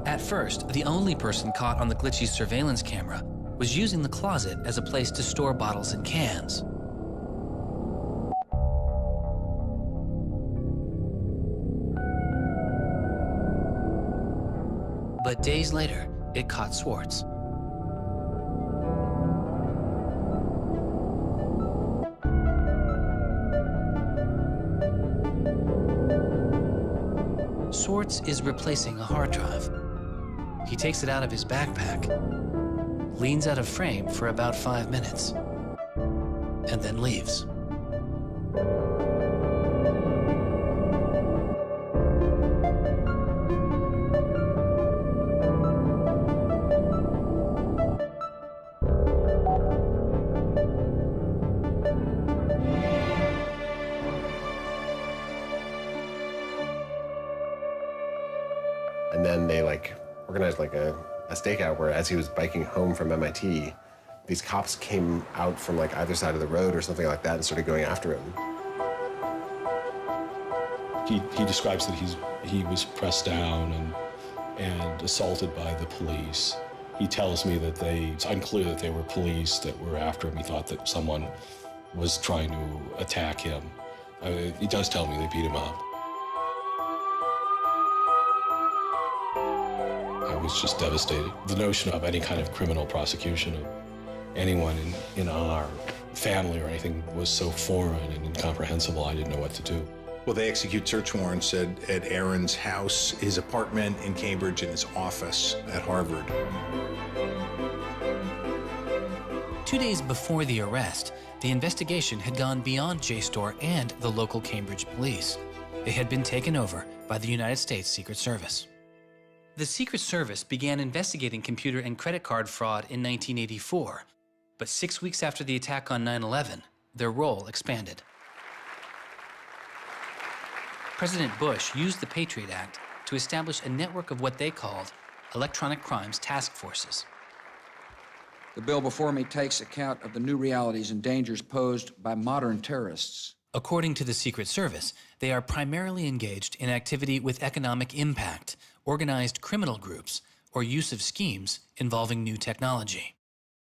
At first, the only person caught on the glitchy surveillance camera was using the closet as a place to store bottles and cans. But days later, it caught Swartz. Swartz is replacing a hard drive. He takes it out of his backpack, leans out of frame for about 5 minutes, and then leaves. And then they organized a stakeout where, as he was biking home from MIT, these cops came out from either side of the road or something like that and started going after him. He describes that he was pressed down and assaulted by the police. He tells me that it's unclear that they were police that were after him. He thought that someone was trying to attack him. He does tell me they beat him up. I was just devastated. The notion of any kind of criminal prosecution of anyone in our family or anything was so foreign and incomprehensible, I didn't know what to do. Well, they execute search warrants at Aaron's house, his apartment in Cambridge, and his office at Harvard. 2 days before the arrest, the investigation had gone beyond JSTOR and the local Cambridge police. It had been taken over by the United States Secret Service. The Secret Service began investigating computer and credit card fraud in 1984, but 6 weeks after the attack on 9/11, their role expanded. President Bush used the Patriot Act to establish a network of what they called electronic crimes task forces. The bill before me takes account of the new realities and dangers posed by modern terrorists. According to the Secret Service, they are primarily engaged in activity with economic impact, organized criminal groups, or use of schemes involving new technology.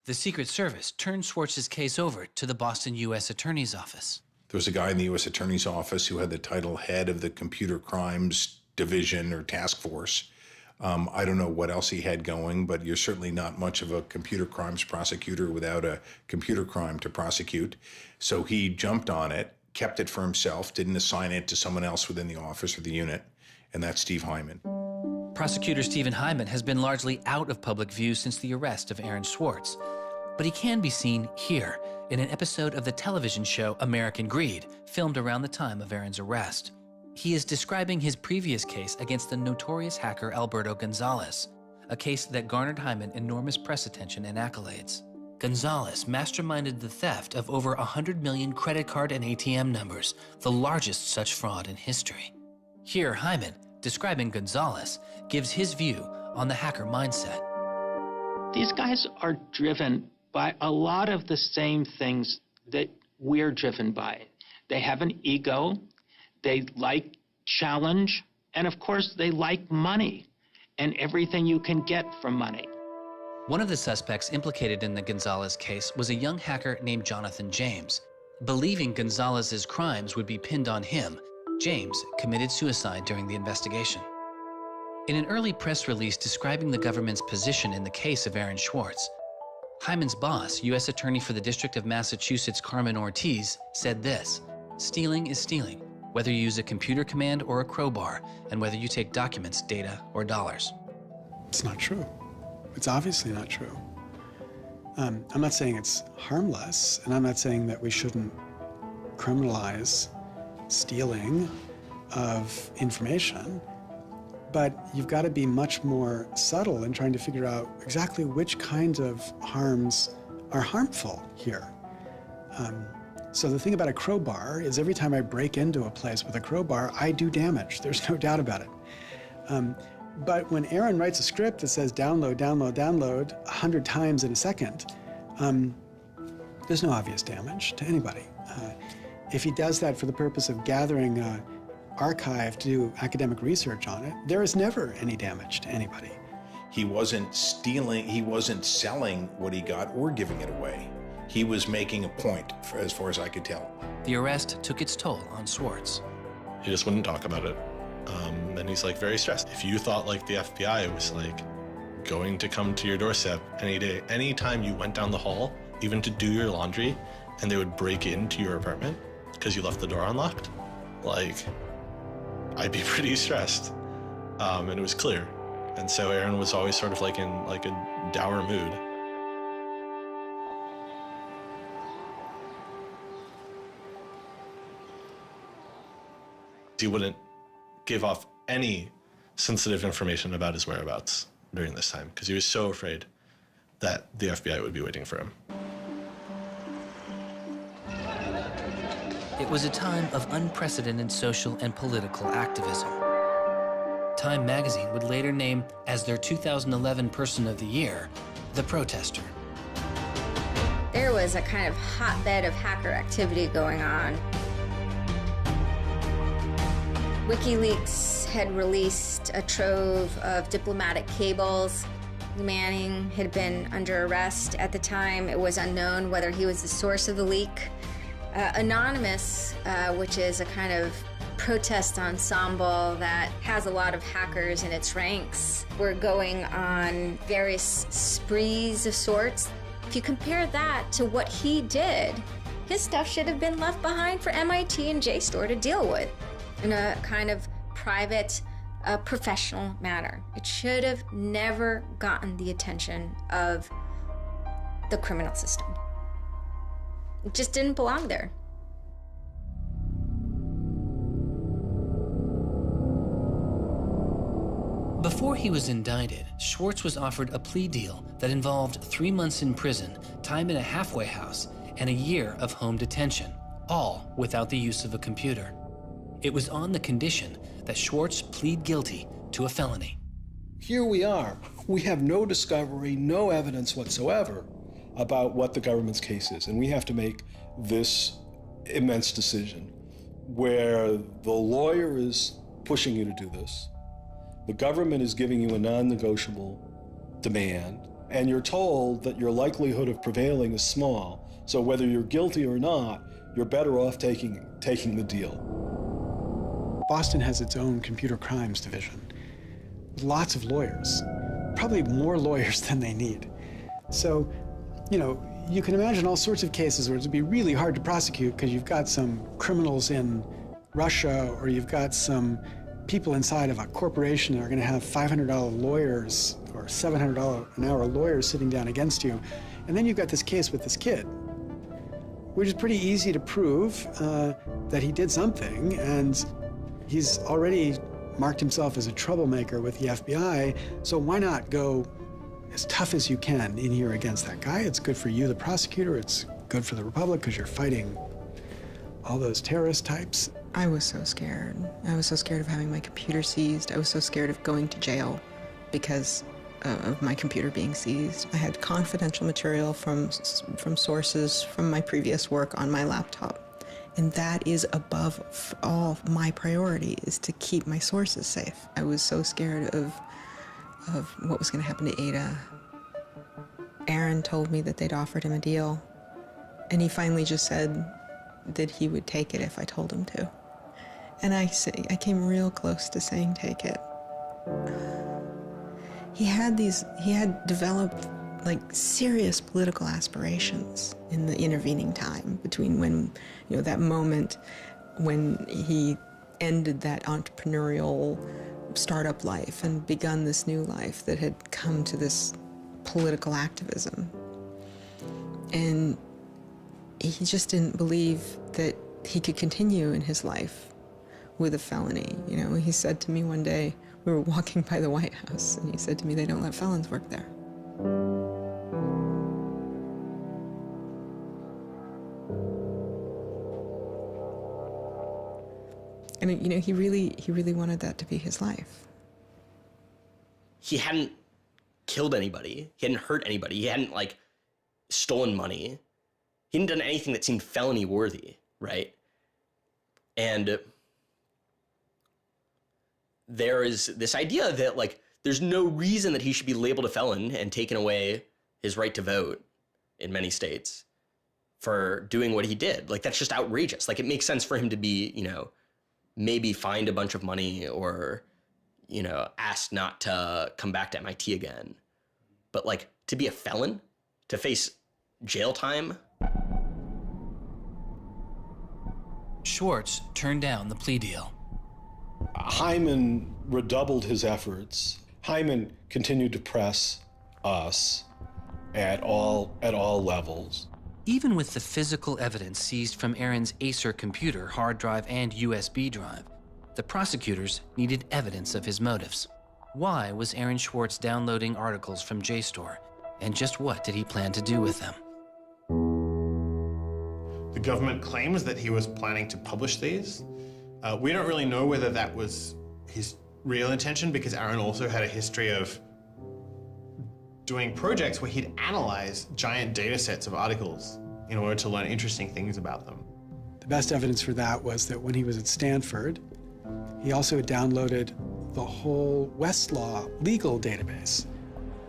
The Secret Service turned Swartz's case over to the Boston U.S. Attorney's Office. There was a guy in the U.S. Attorney's Office who had the title head of the Computer Crimes Division or Task Force. I don't know what else he had going, but you're certainly not much of a computer crimes prosecutor without a computer crime to prosecute. So he jumped on it, kept it for himself, didn't assign it to someone else within the office or the unit, and that's Steve Hyman. Prosecutor Stephen Hyman has been largely out of public view since the arrest of Aaron Swartz, but he can be seen here in an episode of the television show American Greed, filmed around the time of Aaron's arrest. He is describing his previous case against the notorious hacker Alberto Gonzalez, a case that garnered Hyman enormous press attention and accolades. Gonzalez masterminded the theft of over 100 million credit card and ATM numbers, the largest such fraud in history. Here, Hyman, describing Gonzalez, gives his view on the hacker mindset. These guys are driven by a lot of the same things that we're driven by. They have an ego, they like challenge, and of course they like money and everything you can get from money. One of the suspects implicated in the Gonzalez case was a young hacker named Jonathan James. Believing Gonzalez's crimes would be pinned on him, James committed suicide during the investigation. In an early press release describing the government's position in the case of Aaron Swartz, Hyman's boss, U.S. Attorney for the District of Massachusetts Carmen Ortiz, said this: "Stealing is stealing, whether you use a computer command or a crowbar, and whether you take documents, data, or dollars." It's not true. It's obviously not true. I'm not saying it's harmless, and I'm not saying that we shouldn't criminalize stealing of information, but you've got to be much more subtle in trying to figure out exactly which kinds of harms are harmful here. So the thing about a crowbar is every time I break into a place with a crowbar, I do damage. There's no doubt about it. But when Aaron writes a script that says download, download, download 100 times in a second, there's no obvious damage to anybody. If he does that for the purpose of gathering an archive to do academic research on it, there is never any damage to anybody. He wasn't stealing, he wasn't selling what he got or giving it away. He was making a point, as far as I could tell. The arrest took its toll on Swartz. He just wouldn't talk about it. And he's like very stressed. If you thought like the FBI was like going to come to your doorstep any day, anytime you went down the hall, even to do your laundry, and they would break into your apartment because you left the door unlocked, like, I'd be pretty stressed. And it was clear. And so Aaron was always sort of like in like a dour mood. He wouldn't give off any sensitive information about his whereabouts during this time because he was so afraid that the FBI would be waiting for him. It was a time of unprecedented social and political activism. Time magazine would later name as their 2011 Person of the Year, the protester. There was a kind of hotbed of hacker activity going on. WikiLeaks had released a trove of diplomatic cables. Manning had been under arrest at the time. It was unknown whether he was the source of the leak. Anonymous, which is a kind of protest ensemble that has a lot of hackers in its ranks, were going on various sprees of sorts. If you compare that to what he did, his stuff should have been left behind for MIT and JSTOR to deal with in a kind of private, professional manner. It should have never gotten the attention of the criminal system. It just didn't belong there. Before he was indicted, Swartz was offered a plea deal that involved 3 months in prison, time in a halfway house, and a year of home detention, all without the use of a computer. It was on the condition that Swartz plead guilty to a felony. Here we are. We have no discovery, no evidence whatsoever about what the government's case is, and we have to make this immense decision where the lawyer is pushing you to do this, the government is giving you a non-negotiable demand, and you're told that your likelihood of prevailing is small, so whether you're guilty or not, you're better off taking the deal. Boston has its own computer crimes division. Lots of lawyers, probably more lawyers than they need. So, you know, you can imagine all sorts of cases where it'd be really hard to prosecute because you've got some criminals in Russia or you've got some people inside of a corporation are going to have $500 lawyers or $700 an hour lawyers sitting down against you. And then you've got this case with this kid, which is pretty easy to prove that he did something, and he's already marked himself as a troublemaker with the FBI, so why not go as tough as you can in here against that guy? It's good for you, the prosecutor, it's good for the Republic, because you're fighting all those terrorist types. I was so scared. I was so scared of having my computer seized. I was so scared of going to jail because of my computer being seized. I had confidential material from sources from my previous work on my laptop. And that is above all my priority, is to keep my sources safe. I was so scared of what was going to happen to Ada. Aaron told me that they'd offered him a deal, and he finally just said that he would take it if I told him to. And I came real close to saying take it. He had developed like serious political aspirations in the intervening time between when, that moment when he ended that entrepreneurial startup life and begun this new life that had come to this political activism. And he just didn't believe that he could continue in his life with a felony. He said to me one day, we were walking by the White House, and he said to me, they don't let felons work there. And he really wanted that to be his life. He hadn't killed anybody. He hadn't hurt anybody. He hadn't stolen money. He hadn't done anything that seemed felony worthy, right? And there is this idea that there's no reason that he should be labeled a felon and taken away his right to vote in many states for doing what he did. That's just outrageous. It makes sense for him to be, maybe fined a bunch of money or, asked not to come back to MIT again. But to be a felon, to face jail time. Swartz turned down the plea deal. Hyman redoubled his efforts. Hyman continued to press us at all levels. Even with the physical evidence seized from Aaron's Acer computer, hard drive, and USB drive, the prosecutors needed evidence of his motives. Why was Aaron Swartz downloading articles from JSTOR, and just what did he plan to do with them? The government claims that he was planning to publish these. We don't really know whether that was his real intention, because Aaron also had a history of doing projects where he'd analyze giant data sets of articles in order to learn interesting things about them. The best evidence for that was that when he was at Stanford, he also had downloaded the whole Westlaw legal database.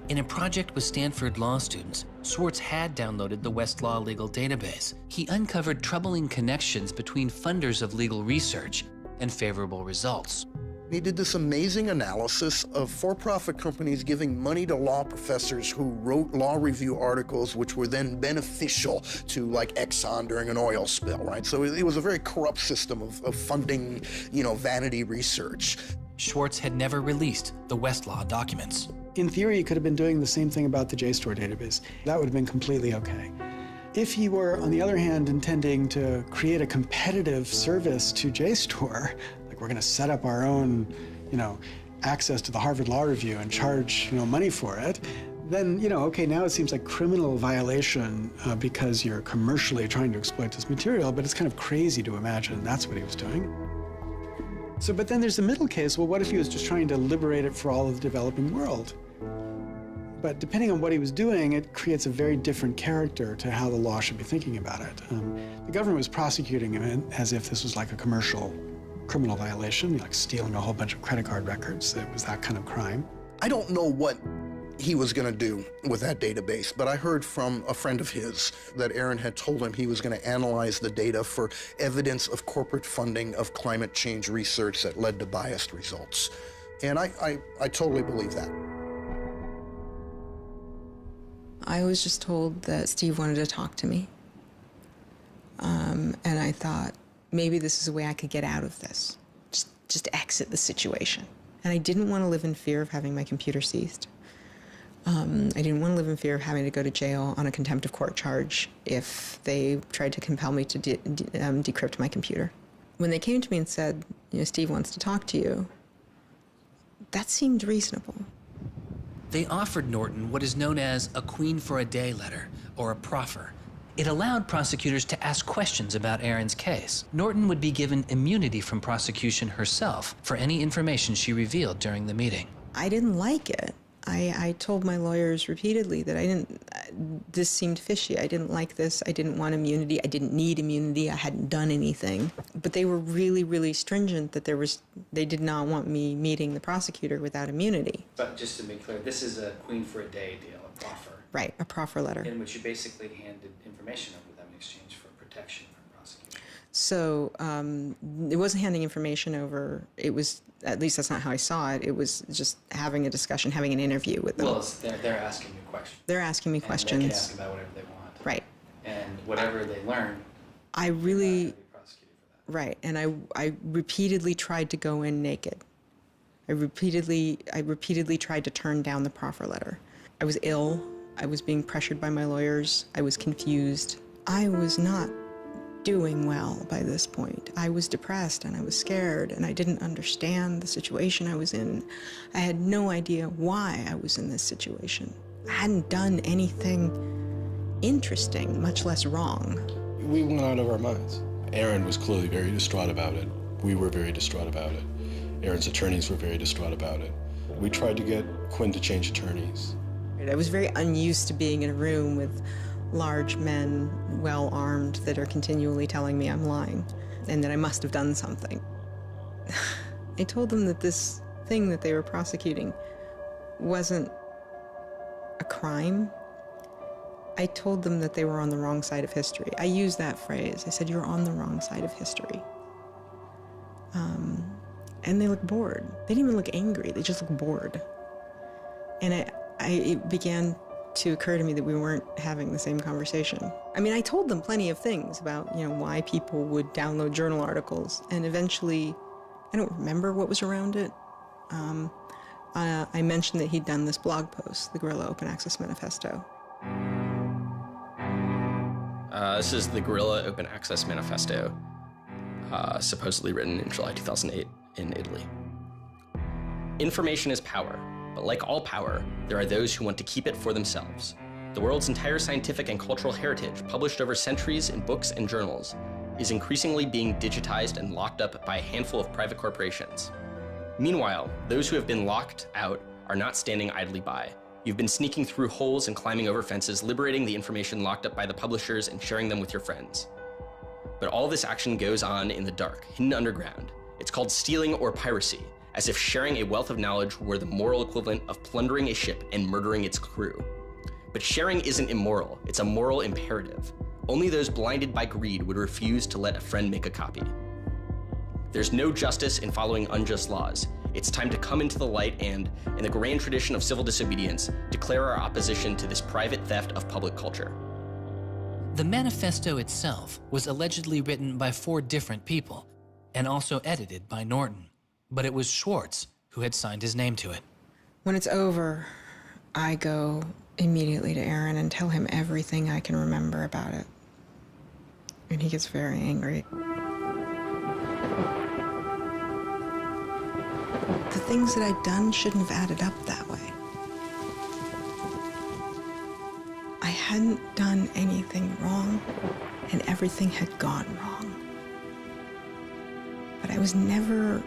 In a project with Stanford law students, Swartz had downloaded the Westlaw legal database. He uncovered troubling connections between funders of legal research and favorable results. He did this amazing analysis of for-profit companies giving money to law professors who wrote law review articles which were then beneficial to Exxon during an oil spill, right? So it was a very corrupt system of funding, vanity research. Swartz had never released the Westlaw documents. In theory, he could have been doing the same thing about the JSTOR database. That would have been completely okay. If he were, on the other hand, intending to create a competitive service to JSTOR, we're going to set up our own, access to the Harvard Law Review and charge, money for it, then, okay, now it seems like criminal violation because you're commercially trying to exploit this material, but it's kind of crazy to imagine that's what he was doing. So, but then there's the middle case. Well, what if he was just trying to liberate it for all of the developing world? But depending on what he was doing, it creates a very different character to how the law should be thinking about it. The government was prosecuting him as if this was like a commercial criminal violation, like stealing a whole bunch of credit card records. It was that kind of crime. I don't know what he was going to do with that database, but I heard from a friend of his that Aaron had told him he was going to analyze the data for evidence of corporate funding of climate change research that led to biased results. And I totally believe that. I was just told that Steve wanted to talk to me. And I thought, maybe this is a way I could get out of this. just exit the situation. And I didn't want to live in fear of having my computer seized. I didn't want to live in fear of having to go to jail on a contempt of court charge if they tried to compel me to decrypt my computer. When they came to me and said, Steve wants to talk to you, that seemed reasonable. They offered Norton what is known as a Queen for a Day letter, or a proffer. It allowed prosecutors to ask questions about Aaron's case. Norton would be given immunity from prosecution herself for any information she revealed during the meeting. I didn't like it. I told my lawyers repeatedly that this seemed fishy. I didn't like this. I didn't want immunity. I didn't need immunity. I hadn't done anything. But they were really, really stringent that they did not want me meeting the prosecutor without immunity. But just to be clear, this is a Queen for a Day deal, a proffer. Right, a proffer letter. In which you basically handed information over to them in exchange for protection from prosecution. So it wasn't handing information over. It was, at least that's not how I saw it. It was just having a discussion, having an interview with them. Well, they're asking you questions. They're asking me questions. They can ask about whatever they want. Right. And whatever they learn, I really, right, and I repeatedly tried to go in naked. I repeatedly tried to turn down the proffer letter. I was ill. I was being pressured by my lawyers. I was confused. I was not doing well by this point. I was depressed and I was scared and I didn't understand the situation I was in. I had no idea why I was in this situation. I hadn't done anything interesting, much less wrong. We went out of our minds. Aaron was clearly very distraught about it. We were very distraught about it. Aaron's attorneys were very distraught about it. We tried to get Quinn to change attorneys. I was very unused to being in a room with large men, well-armed, that are continually telling me I'm lying and that I must have done something. I told them that this thing that they were prosecuting wasn't a crime. I told them that they were on the wrong side of history. I used that phrase. I said, you're on the wrong side of history. And they looked bored. They didn't even look angry. They just looked bored. And it began to occur to me that we weren't having the same conversation. I mean, I told them plenty of things about, why people would download journal articles. And eventually, I don't remember what was around it. I mentioned that he'd done this blog post, the Guerrilla Open Access Manifesto. This is the Guerrilla Open Access Manifesto, supposedly written in July 2008 in Italy. Information is power, but like all power, there are those who want to keep it for themselves. The world's entire scientific and cultural heritage, published over centuries in books and journals, is increasingly being digitized and locked up by a handful of private corporations. Meanwhile, those who have been locked out are not standing idly by. You've been sneaking through holes and climbing over fences, liberating the information locked up by the publishers and sharing them with your friends. But all this action goes on in the dark, hidden underground. It's called stealing or piracy, as if sharing a wealth of knowledge were the moral equivalent of plundering a ship and murdering its crew. But sharing isn't immoral, it's a moral imperative. Only those blinded by greed would refuse to let a friend make a copy. There's no justice in following unjust laws. It's time to come into the light and, in the grand tradition of civil disobedience, declare our opposition to this private theft of public culture. The manifesto itself was allegedly written by 4 different people and also edited by Norton. But it was Swartz who had signed his name to it. When it's over, I go immediately to Aaron and tell him everything I can remember about it. And he gets very angry. The things that I'd done shouldn't have added up that way. I hadn't done anything wrong, and everything had gone wrong. But I was never...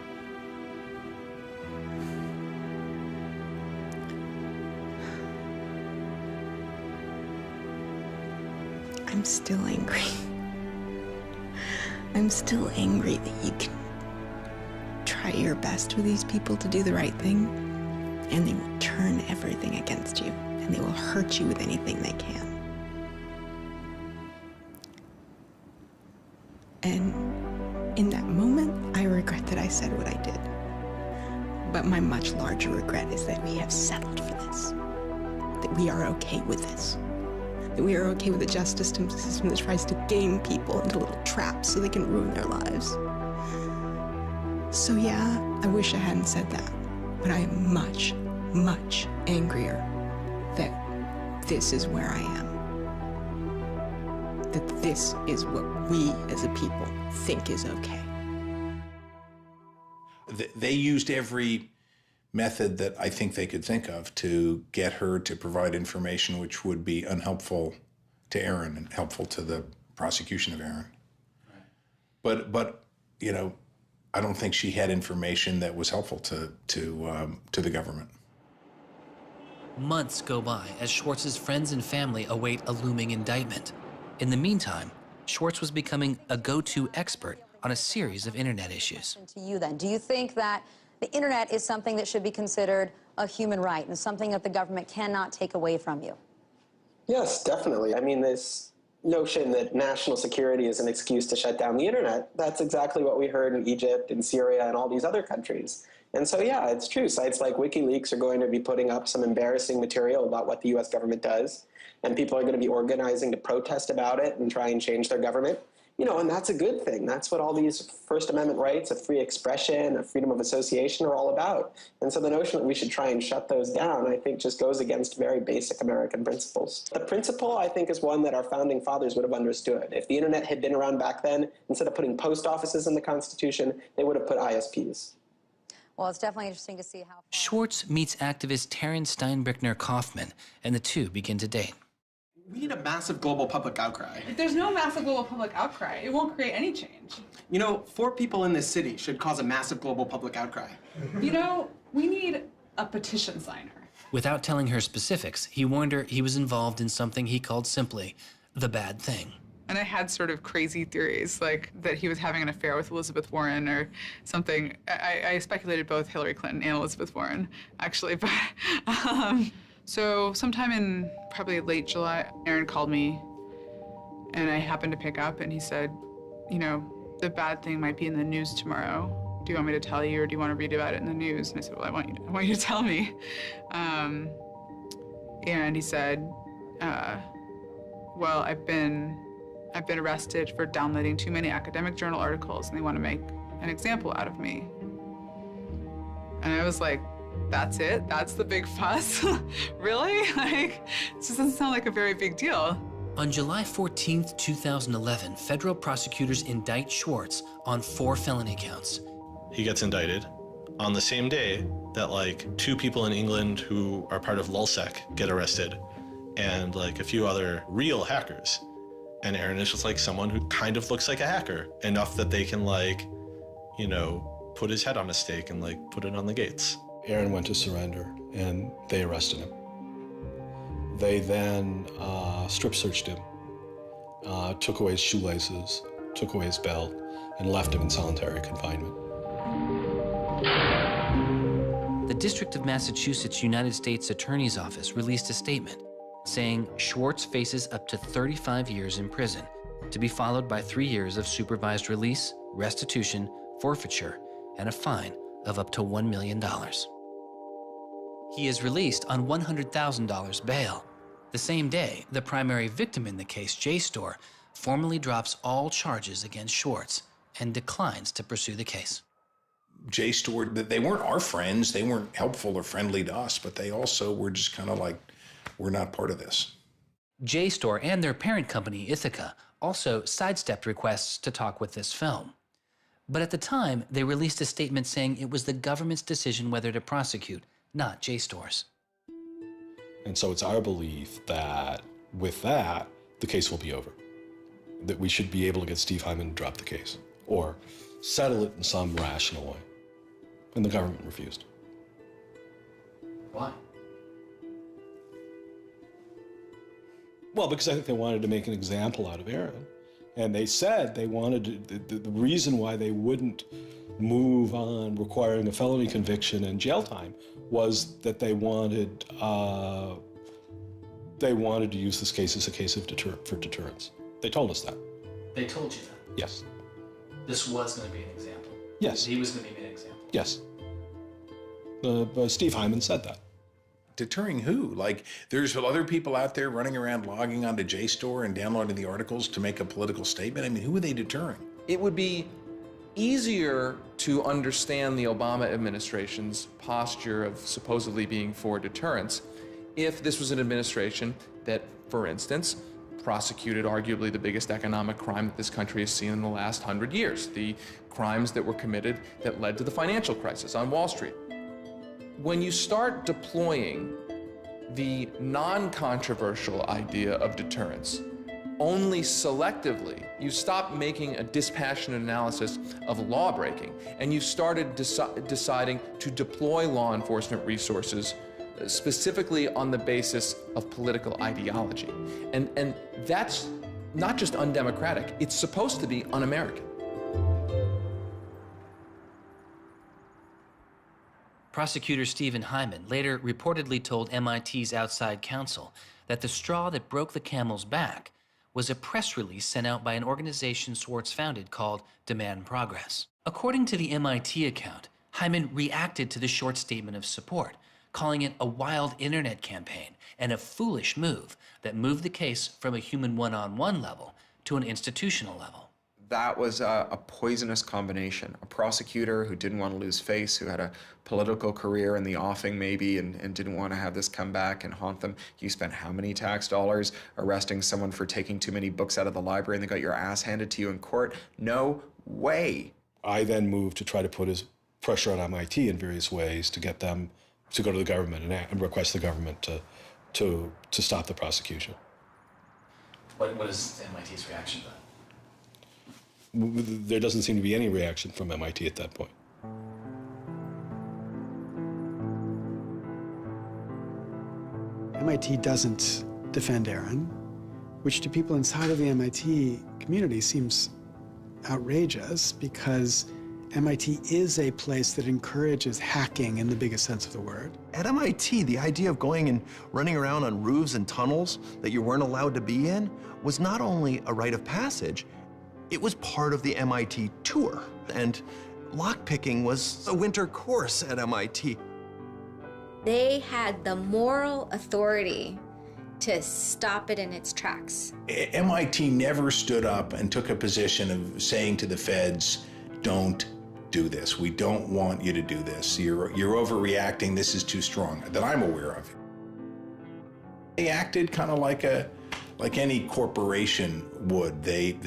I'm still angry. I'm still angry that you can try your best with these people to do the right thing, and they will turn everything against you, and they will hurt you with anything they can. And in that moment, I regret that I said what I did. But my much larger regret is that we have settled for this, that we are okay with this. That we are okay with a justice system that tries to game people into little traps so they can ruin their lives. So yeah, I wish I hadn't said that, but I am much, much angrier that this is where I am. That this is what we as a people think is okay. They used every method that I think they could think of to get her to provide information which would be unhelpful to Aaron and helpful to the prosecution of Aaron. Right. But you know, I don't think she had information that was helpful to the government. Months go by as Swartz's friends and family await a looming indictment. In the meantime, Swartz was becoming a go-to expert on a series of internet issues. To you then, do you think that the internet is something that should be considered a human right and something that the government cannot take away from you? Yes, definitely. I mean, this notion that national security is an excuse to shut down the internet, that's exactly what we heard in Egypt and Syria and all these other countries. And so, yeah, it's true. Sites like WikiLeaks are going to be putting up some embarrassing material about what the U.S. government does, and people are going to be organizing to protest about it and try and change their government. You know, and that's a good thing. That's what all these First Amendment rights of free expression, of freedom of association are all about. And so the notion that we should try and shut those down, I think, just goes against very basic American principles. The principle, I think, is one that our founding fathers would have understood. If the internet had been around back then, instead of putting post offices in the Constitution, they would have put ISPs. Well, it's definitely interesting to see how... Schwartz meets activist Terrence Steinbrickner-Kaufman, and the two begin to date. We need a massive global public outcry. If there's no massive global public outcry, it won't create any change. You know, 4 people in this city should cause a massive global public outcry. You know, we need a petition signer. Without telling her specifics, he warned her he was involved in something he called simply the bad thing. And I had sort of crazy theories, like that he was having an affair with Elizabeth Warren or something. I speculated both Hillary Clinton and Elizabeth Warren, actually, but... So sometime in probably late July, Aaron called me, and I happened to pick up, and he said, you know, the bad thing might be in the news tomorrow. Do you want me to tell you, or do you want to read about it in the news? And I said, well, I want you to tell me. And he said, well, I've been arrested for downloading too many academic journal articles, and they want to make an example out of me. And I was like, that's it? That's the big fuss? Really? Like, it just doesn't sound like a very big deal. On July 14th, 2011, federal prosecutors indict Swartz on 4 felony counts. He gets indicted on the same day that, like, 2 people in England who are part of LulzSec get arrested, and, like, a few other real hackers. And Aaron is just, like, someone who kind of looks like a hacker, enough that they can, like, you know, put his head on a stake and, like, put it on the gates. Aaron went to surrender, and they arrested him. They then strip searched him, took away his shoelaces, took away his belt, and left him in solitary confinement. The District of Massachusetts United States Attorney's Office released a statement saying Swartz faces up to 35 years in prison, to be followed by 3 years of supervised release, restitution, forfeiture, and a fine of up to $1 million. He is released on $100,000 bail. The same day, the primary victim in the case, JSTOR, formally drops all charges against Swartz and declines to pursue the case. JSTOR, they weren't our friends, they weren't helpful or friendly to us, but they also were just kind of like, we're not part of this. JSTOR and their parent company, Ithaca, also sidestepped requests to talk with this film. But at the time, they released a statement saying it was the government's decision whether to prosecute, not JSTOR's. And so it's our belief that with that, the case will be over. That we should be able to get Steve Hyman to drop the case or settle it in some rational way. And the government refused. Why? Well, because I think they wanted to make an example out of Aaron. And they said they wanted to, the reason why they wouldn't move on requiring a felony conviction and jail time was that they wanted to use this case as a case of for deterrence. They told us that. They told you that? Yes. This was going to be an example? Yes. He was going to be an example? Yes. Steve Hyman said that. Deterring who? Like, there's other people out there running around logging onto JSTOR and downloading the articles to make a political statement? I mean, who are they deterring? It would be easier to understand the Obama administration's posture of supposedly being for deterrence if this was an administration that, for instance, prosecuted arguably the biggest economic crime that this country has seen in the last 100 years, the crimes that were committed that led to the financial crisis on Wall Street. When you start deploying the non-controversial idea of deterrence only selectively, you stop making a dispassionate analysis of lawbreaking, and you started deciding to deploy law enforcement resources specifically on the basis of political ideology. And that's not just undemocratic, it's supposed to be un-American. Prosecutor Stephen Hyman later reportedly told MIT's outside counsel that the straw that broke the camel's back was a press release sent out by an organization Swartz founded called Demand Progress. According to the MIT account, Hyman reacted to the short statement of support, calling it a wild internet campaign and a foolish move that moved the case from a human one-on-one level to an institutional level. That was a poisonous combination. A prosecutor who didn't want to lose face, who had a political career in the offing maybe, and didn't want to have this come back and haunt them. You spent how many tax dollars arresting someone for taking too many books out of the library and they got your ass handed to you in court? No way. I then moved to try to put pressure on MIT in various ways to get them to go to the government and request the government to stop the prosecution. What is MIT's reaction to that? There doesn't seem to be any reaction from MIT at that point. MIT doesn't defend Aaron, which to people inside of the MIT community seems outrageous because MIT is a place that encourages hacking in the biggest sense of the word. At MIT, the idea of going and running around on roofs and tunnels that you weren't allowed to be in was not only a rite of passage, it was part of the MIT tour. And lockpicking was a winter course at MIT. They had the moral authority to stop it in its tracks. MIT never stood up and took a position of saying to the feds, don't do this. We don't want you to do this. You're overreacting. This is too strong, that I'm aware of. They acted kind of like any corporation would. They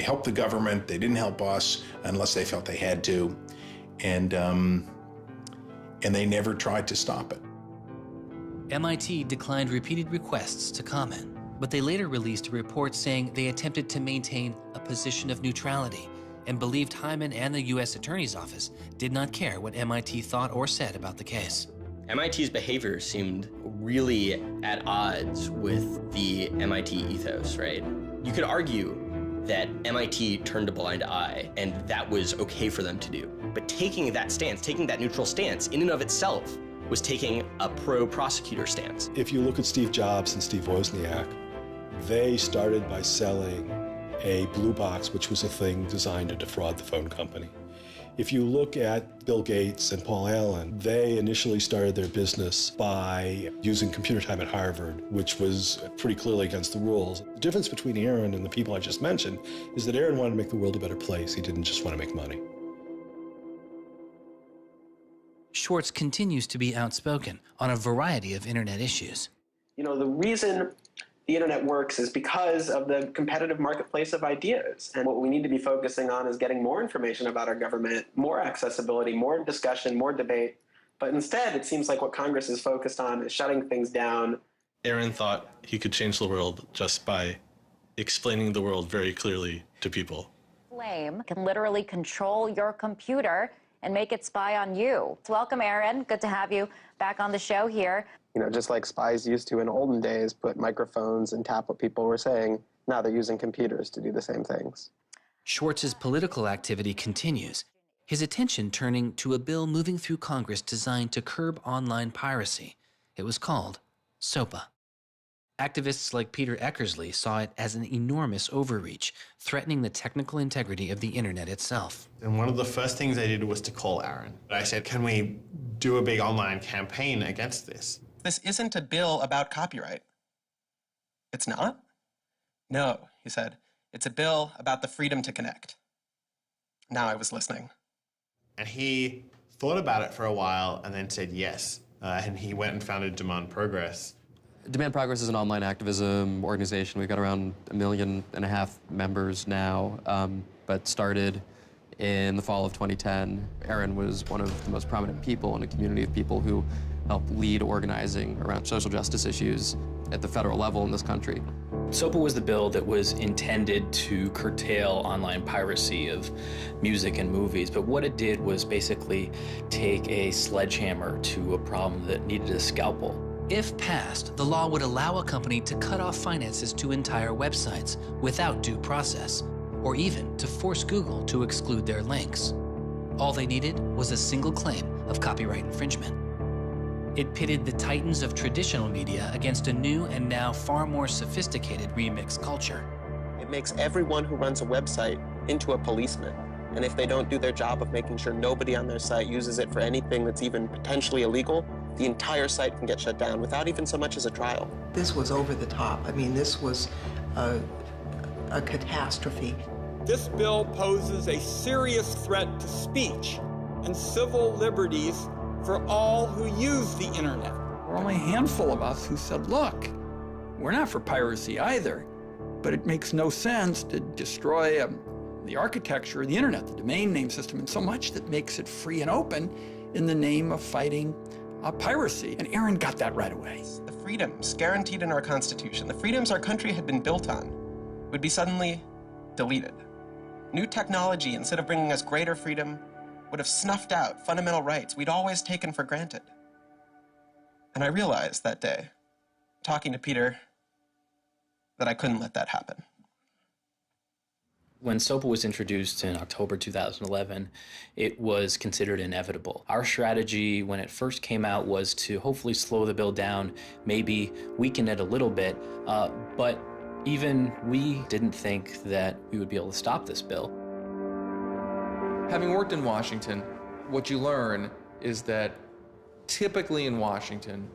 helped the government. They didn't help us unless they felt they had to, and they never tried to stop it. MIT declined repeated requests to comment, but they later released a report saying they attempted to maintain a position of neutrality and believed Hyman and the U.S. Attorney's Office did not care what MIT thought or said about the case. MIT's behavior seemed really at odds with the MIT ethos, right? You could argue that MIT turned a blind eye and that was okay for them to do. But taking that stance, taking that neutral stance in and of itself was taking a pro-prosecutor stance. If you look at Steve Jobs and Steve Wozniak, they started by selling a blue box, which was a thing designed to defraud the phone company. If you look at Bill Gates and Paul Allen, they initially started their business by using computer time at Harvard, which was pretty clearly against the rules. The difference between Aaron and the people I just mentioned is that Aaron wanted to make the world a better place. He didn't just want to make money. Swartz continues to be outspoken on a variety of internet issues. You know, the reason the internet works is because of the competitive marketplace of ideas. And what we need to be focusing on is getting more information about our government, more accessibility, more discussion, more debate. But instead, it seems like what Congress is focused on is shutting things down. Aaron thought he could change the world just by explaining the world very clearly to people. Flame can literally control your computer and make it spy on you. Welcome, Aaron. Good to have you back on the show here. You know, just like spies used to in olden days put microphones and tap what people were saying, now they're using computers to do the same things. Schwartz's political activity continues, his attention turning to a bill moving through Congress designed to curb online piracy. It was called SOPA. Activists like Peter Eckersley saw it as an enormous overreach, threatening the technical integrity of the internet itself. And one of the first things I did was to call Aaron. I said, can we do a big online campaign against this? This isn't a bill about copyright. It's not? No, he said. It's a bill about the freedom to connect. Now I was listening. And he thought about it for a while and then said yes. And he went and founded Demand Progress. Demand Progress is an online activism organization. We've got around 1.5 million members now, but started in the fall of 2010. Aaron was one of the most prominent people in a community of people who helped lead organizing around social justice issues at the federal level in this country. SOPA was the bill that was intended to curtail online piracy of music and movies, but what it did was basically take a sledgehammer to a problem that needed a scalpel. If passed, the law would allow a company to cut off finances to entire websites without due process, or even to force Google to exclude their links. All they needed was a single claim of copyright infringement. It pitted the titans of traditional media against a new and now far more sophisticated remix culture. It makes everyone who runs a website into a policeman. And if they don't do their job of making sure nobody on their site uses it for anything that's even potentially illegal, the entire site can get shut down without even so much as a trial. This was over the top. I mean, this was a catastrophe. This bill poses a serious threat to speech and civil liberties for all who use the internet. There were only a handful of us who said, look, we're not for piracy either, but it makes no sense to destroy the architecture of the internet, the domain name system, and so much that makes it free and open in the name of fighting piracy. And Aaron got that right away. The freedoms guaranteed in our Constitution, the freedoms our country had been built on, would be suddenly deleted. New technology, instead of bringing us greater freedom, would have snuffed out fundamental rights we'd always taken for granted. And I realized that day, talking to Peter, that I couldn't let that happen. When SOPA was introduced in October 2011, it was considered inevitable. Our strategy when it first came out was to hopefully slow the bill down, maybe weaken it a little bit, but even we didn't think that we would be able to stop this bill. Having worked in Washington, what you learn is that typically in Washington,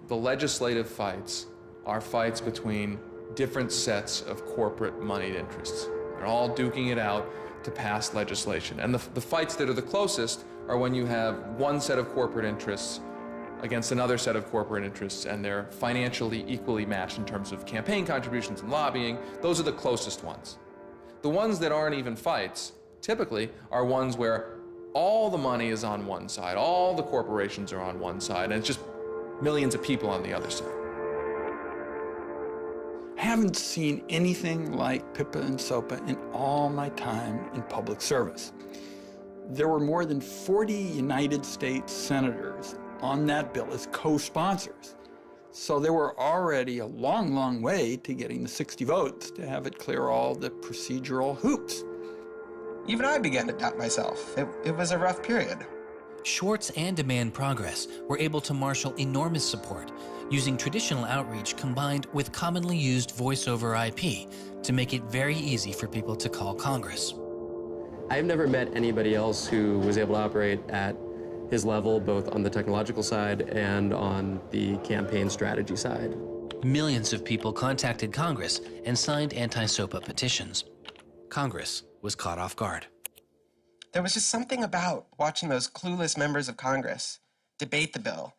the legislative fights are fights between different sets of corporate moneyed interests. They're all duking it out to pass legislation. And the fights that are the closest are when you have one set of corporate interests against another set of corporate interests, and they're financially equally matched in terms of campaign contributions and lobbying. Those are the closest ones. The ones that aren't even fights, typically, are ones where all the money is on one side, all the corporations are on one side, and it's just millions of people on the other side. I haven't seen anything like PIPA and SOPA in all my time in public service. There were more than 40 United States senators on that bill as co-sponsors. So there were already a long, long way to getting the 60 votes to have it clear all the procedural hoops. Even I began to doubt myself. It was a rough period. Swartz and Demand Progress were able to marshal enormous support, using traditional outreach combined with commonly used voice over IP to make it very easy for people to call Congress. I've never met anybody else who was able to operate at his level, both on the technological side and on the campaign strategy side. Millions of people contacted Congress and signed anti-SOPA petitions. Congress was caught off guard. There was just something about watching those clueless members of Congress debate the bill,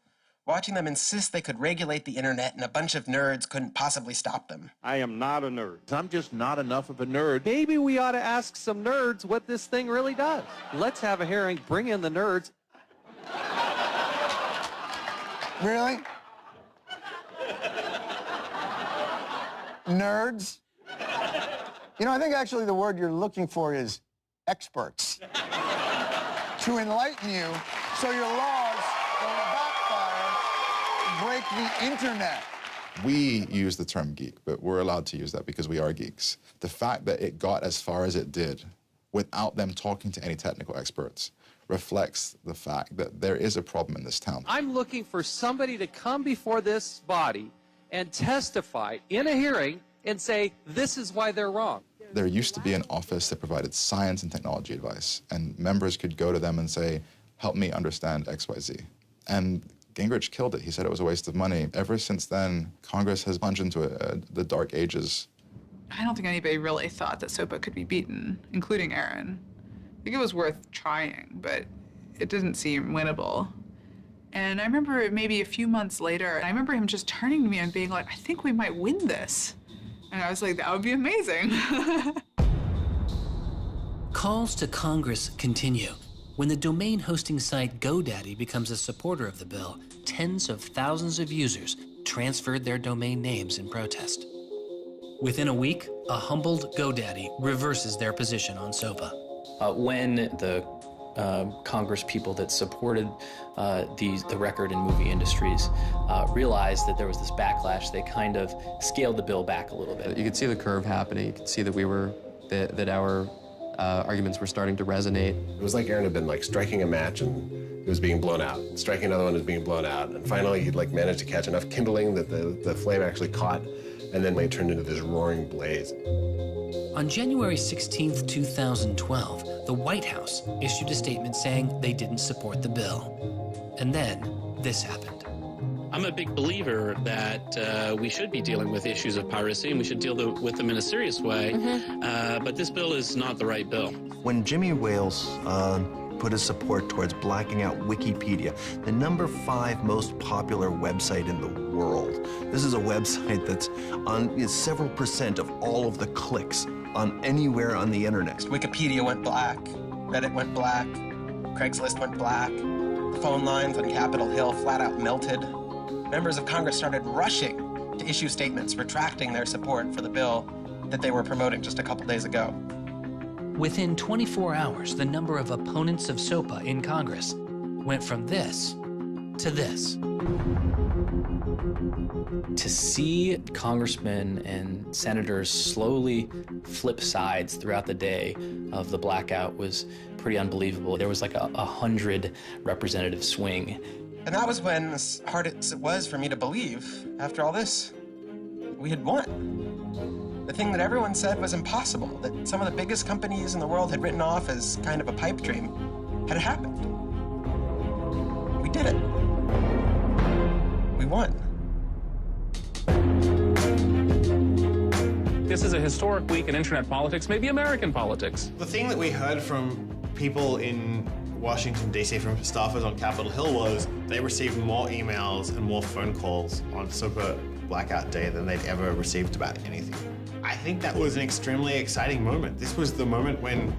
watching them insist they could regulate the internet and a bunch of nerds couldn't possibly stop them. I am not a nerd. I'm just not enough of a nerd. Maybe we ought to ask some nerds what this thing really does. Let's have a hearing, bring in the nerds. Really? Nerds? You know, I think actually the word you're looking for is experts. To enlighten you so your laws don't backfire, break the internet. We use the term geek, but we're allowed to use that because we are geeks. The fact that it got as far as it did without them talking to any technical experts reflects the fact that there is a problem in this town. I'm looking for somebody to come before this body and testify in a hearing and say, this is why they're wrong. There used to be an office that provided science and technology advice, and members could go to them and say, help me understand XYZ. And Gingrich killed it. He said it was a waste of money. Ever since then, Congress has plunged into the dark ages. I don't think anybody really thought that SOPA could be beaten, including Aaron. think it was worth trying, but it didn't seem winnable. And I remember maybe a few months later, I remember him just turning to me and being like, I think we might win this. And I was like, that would be amazing. Calls to Congress continue. When the domain hosting site GoDaddy becomes a supporter of the bill, tens of thousands of users transferred their domain names in protest. Within a week, a humbled GoDaddy reverses their position on SOPA. When the Congress people that supported the record and movie industries realized that there was this backlash, they kind of scaled the bill back a little bit. You could see the curve happening. You could see that that our arguments were starting to resonate. It was like Aaron had been like striking a match and it was being blown out. Striking another one was being blown out. And finally he'd like managed to catch enough kindling that the flame actually caught, and then it turned into this roaring blaze. On January 16th, 2012, the White House issued a statement saying they didn't support the bill. And then this happened. I'm a big believer that we should be dealing with issues of piracy, and we should deal with them in a serious way. But this bill is not the right bill. When Jimmy Wales put his support towards blacking out Wikipedia, the #5 most popular website in the world. This is a website that's on several % of all of the clicks on anywhere on the internet. Wikipedia went black, Reddit went black, Craigslist went black, the phone lines on Capitol Hill flat out melted. Members of Congress started rushing to issue statements retracting their support for the bill that they were promoting just a couple days ago. Within 24 hours, the number of opponents of SOPA in Congress went from this to this. To see congressmen and senators slowly flip sides throughout the day of the blackout was pretty unbelievable. There was like a 100 representative swing. And that was when, as hard as it was for me to believe, after all this, we had won. The thing that everyone said was impossible, that some of the biggest companies in the world had written off as kind of a pipe dream, had happened. We did it. We won. This is a historic week in internet politics, maybe American politics. The thing that we heard from people in Washington, D.C., from staffers on Capitol Hill was they received more emails and more phone calls on SOPA blackout day than they'd ever received about anything. I think that was an extremely exciting moment. This was the moment when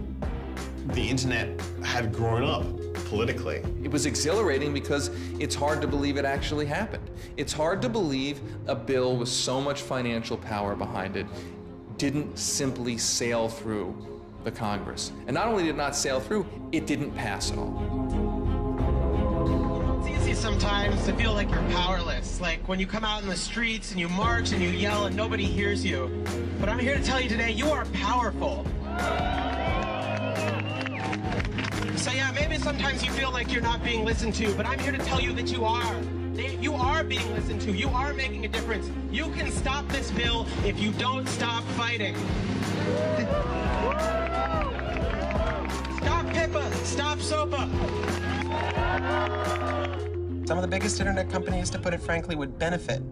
the internet had grown up politically. It was exhilarating because it's hard to believe it actually happened. It's hard to believe a bill with so much financial power behind it didn't simply sail through the Congress. And not only did it not sail through, it didn't pass at all. It's easy sometimes to feel like you're powerless, like when you come out in the streets and you march and you yell and nobody hears you. But I'm here to tell you today, you are powerful. So yeah, maybe sometimes you feel like you're not being listened to, but I'm here to tell you that you are. You are being listened to. You are making a difference. You can stop this bill if you don't stop fighting. Stop PIPA. Stop SOPA. Some of the biggest internet companies, to put it frankly, would benefit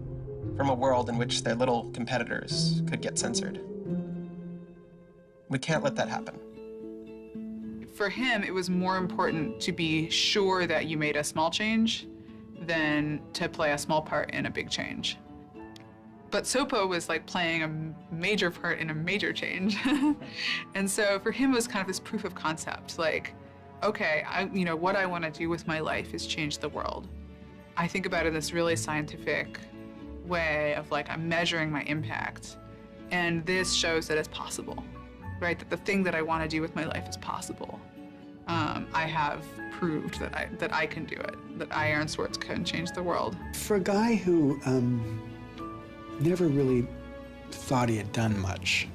from a world in which their little competitors could get censored. We can't let that happen. For him, it was more important to be sure that you made a small change than to play a small part in a big change. But SOPA was like playing a major part in a major change. And so for him, it was kind of this proof of concept, like, okay, what I want to do with my life is change the world. I think about it in this really scientific way of like, I'm measuring my impact. And this shows that it's possible, right? That the thing that I want to do with my life is possible. I have proved that I can do it, that I, Aaron Swartz, can change the world. For a guy who never really thought he had done much,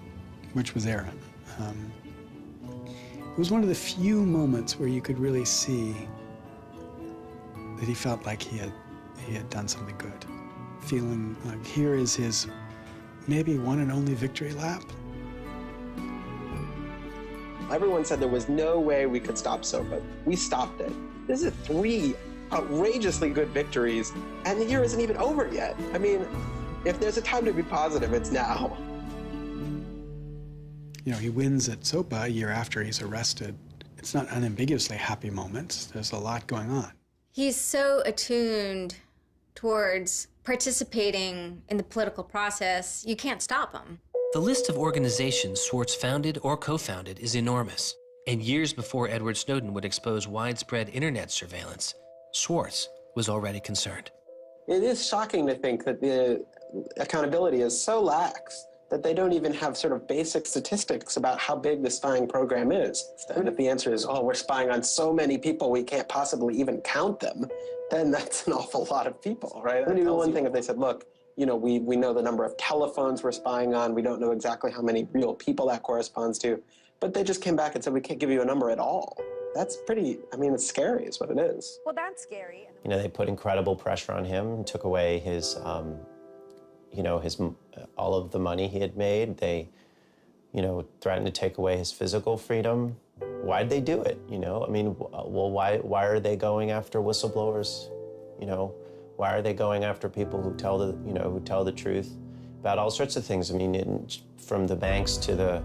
which was Aaron, it was one of the few moments where you could really see that he felt like he had done something good. Feeling like here is his maybe one and only victory lap. Everyone said there was no way we could stop SOPA. We stopped it. This is 3 outrageously good victories, and the year isn't even over yet. I mean, if there's a time to be positive, it's now. You know, he wins at SOPA a year after he's arrested It's not unambiguously happy moments. There's a lot going on. He's so attuned towards participating in the political process, you can't stop him. The list of organizations Swartz founded or co-founded is enormous. And years before Edward Snowden would expose widespread internet surveillance, Swartz was already concerned. It is shocking to think that the accountability is so lax that they don't even have sort of basic statistics about how big the spying program is. And if the answer is, oh, we're spying on so many people we can't possibly even count them, then that's an awful lot of people, right? It would be one thing if they said, look, you know, we know the number of telephones we're spying on, we don't know exactly how many real people that corresponds to, but they just came back and said, we can't give you a number at all. That's pretty, I mean, it's scary is what it is. Well, that's scary. You know, they put incredible pressure on him and took away his, you know, all of the money he had made. They, you know, threatened to take away his physical freedom. Why'd they do it, you know? I mean, well, why are they going after whistleblowers, you know? Why are they going after people who tell the truth about all sorts of things? I mean, from the banks to the,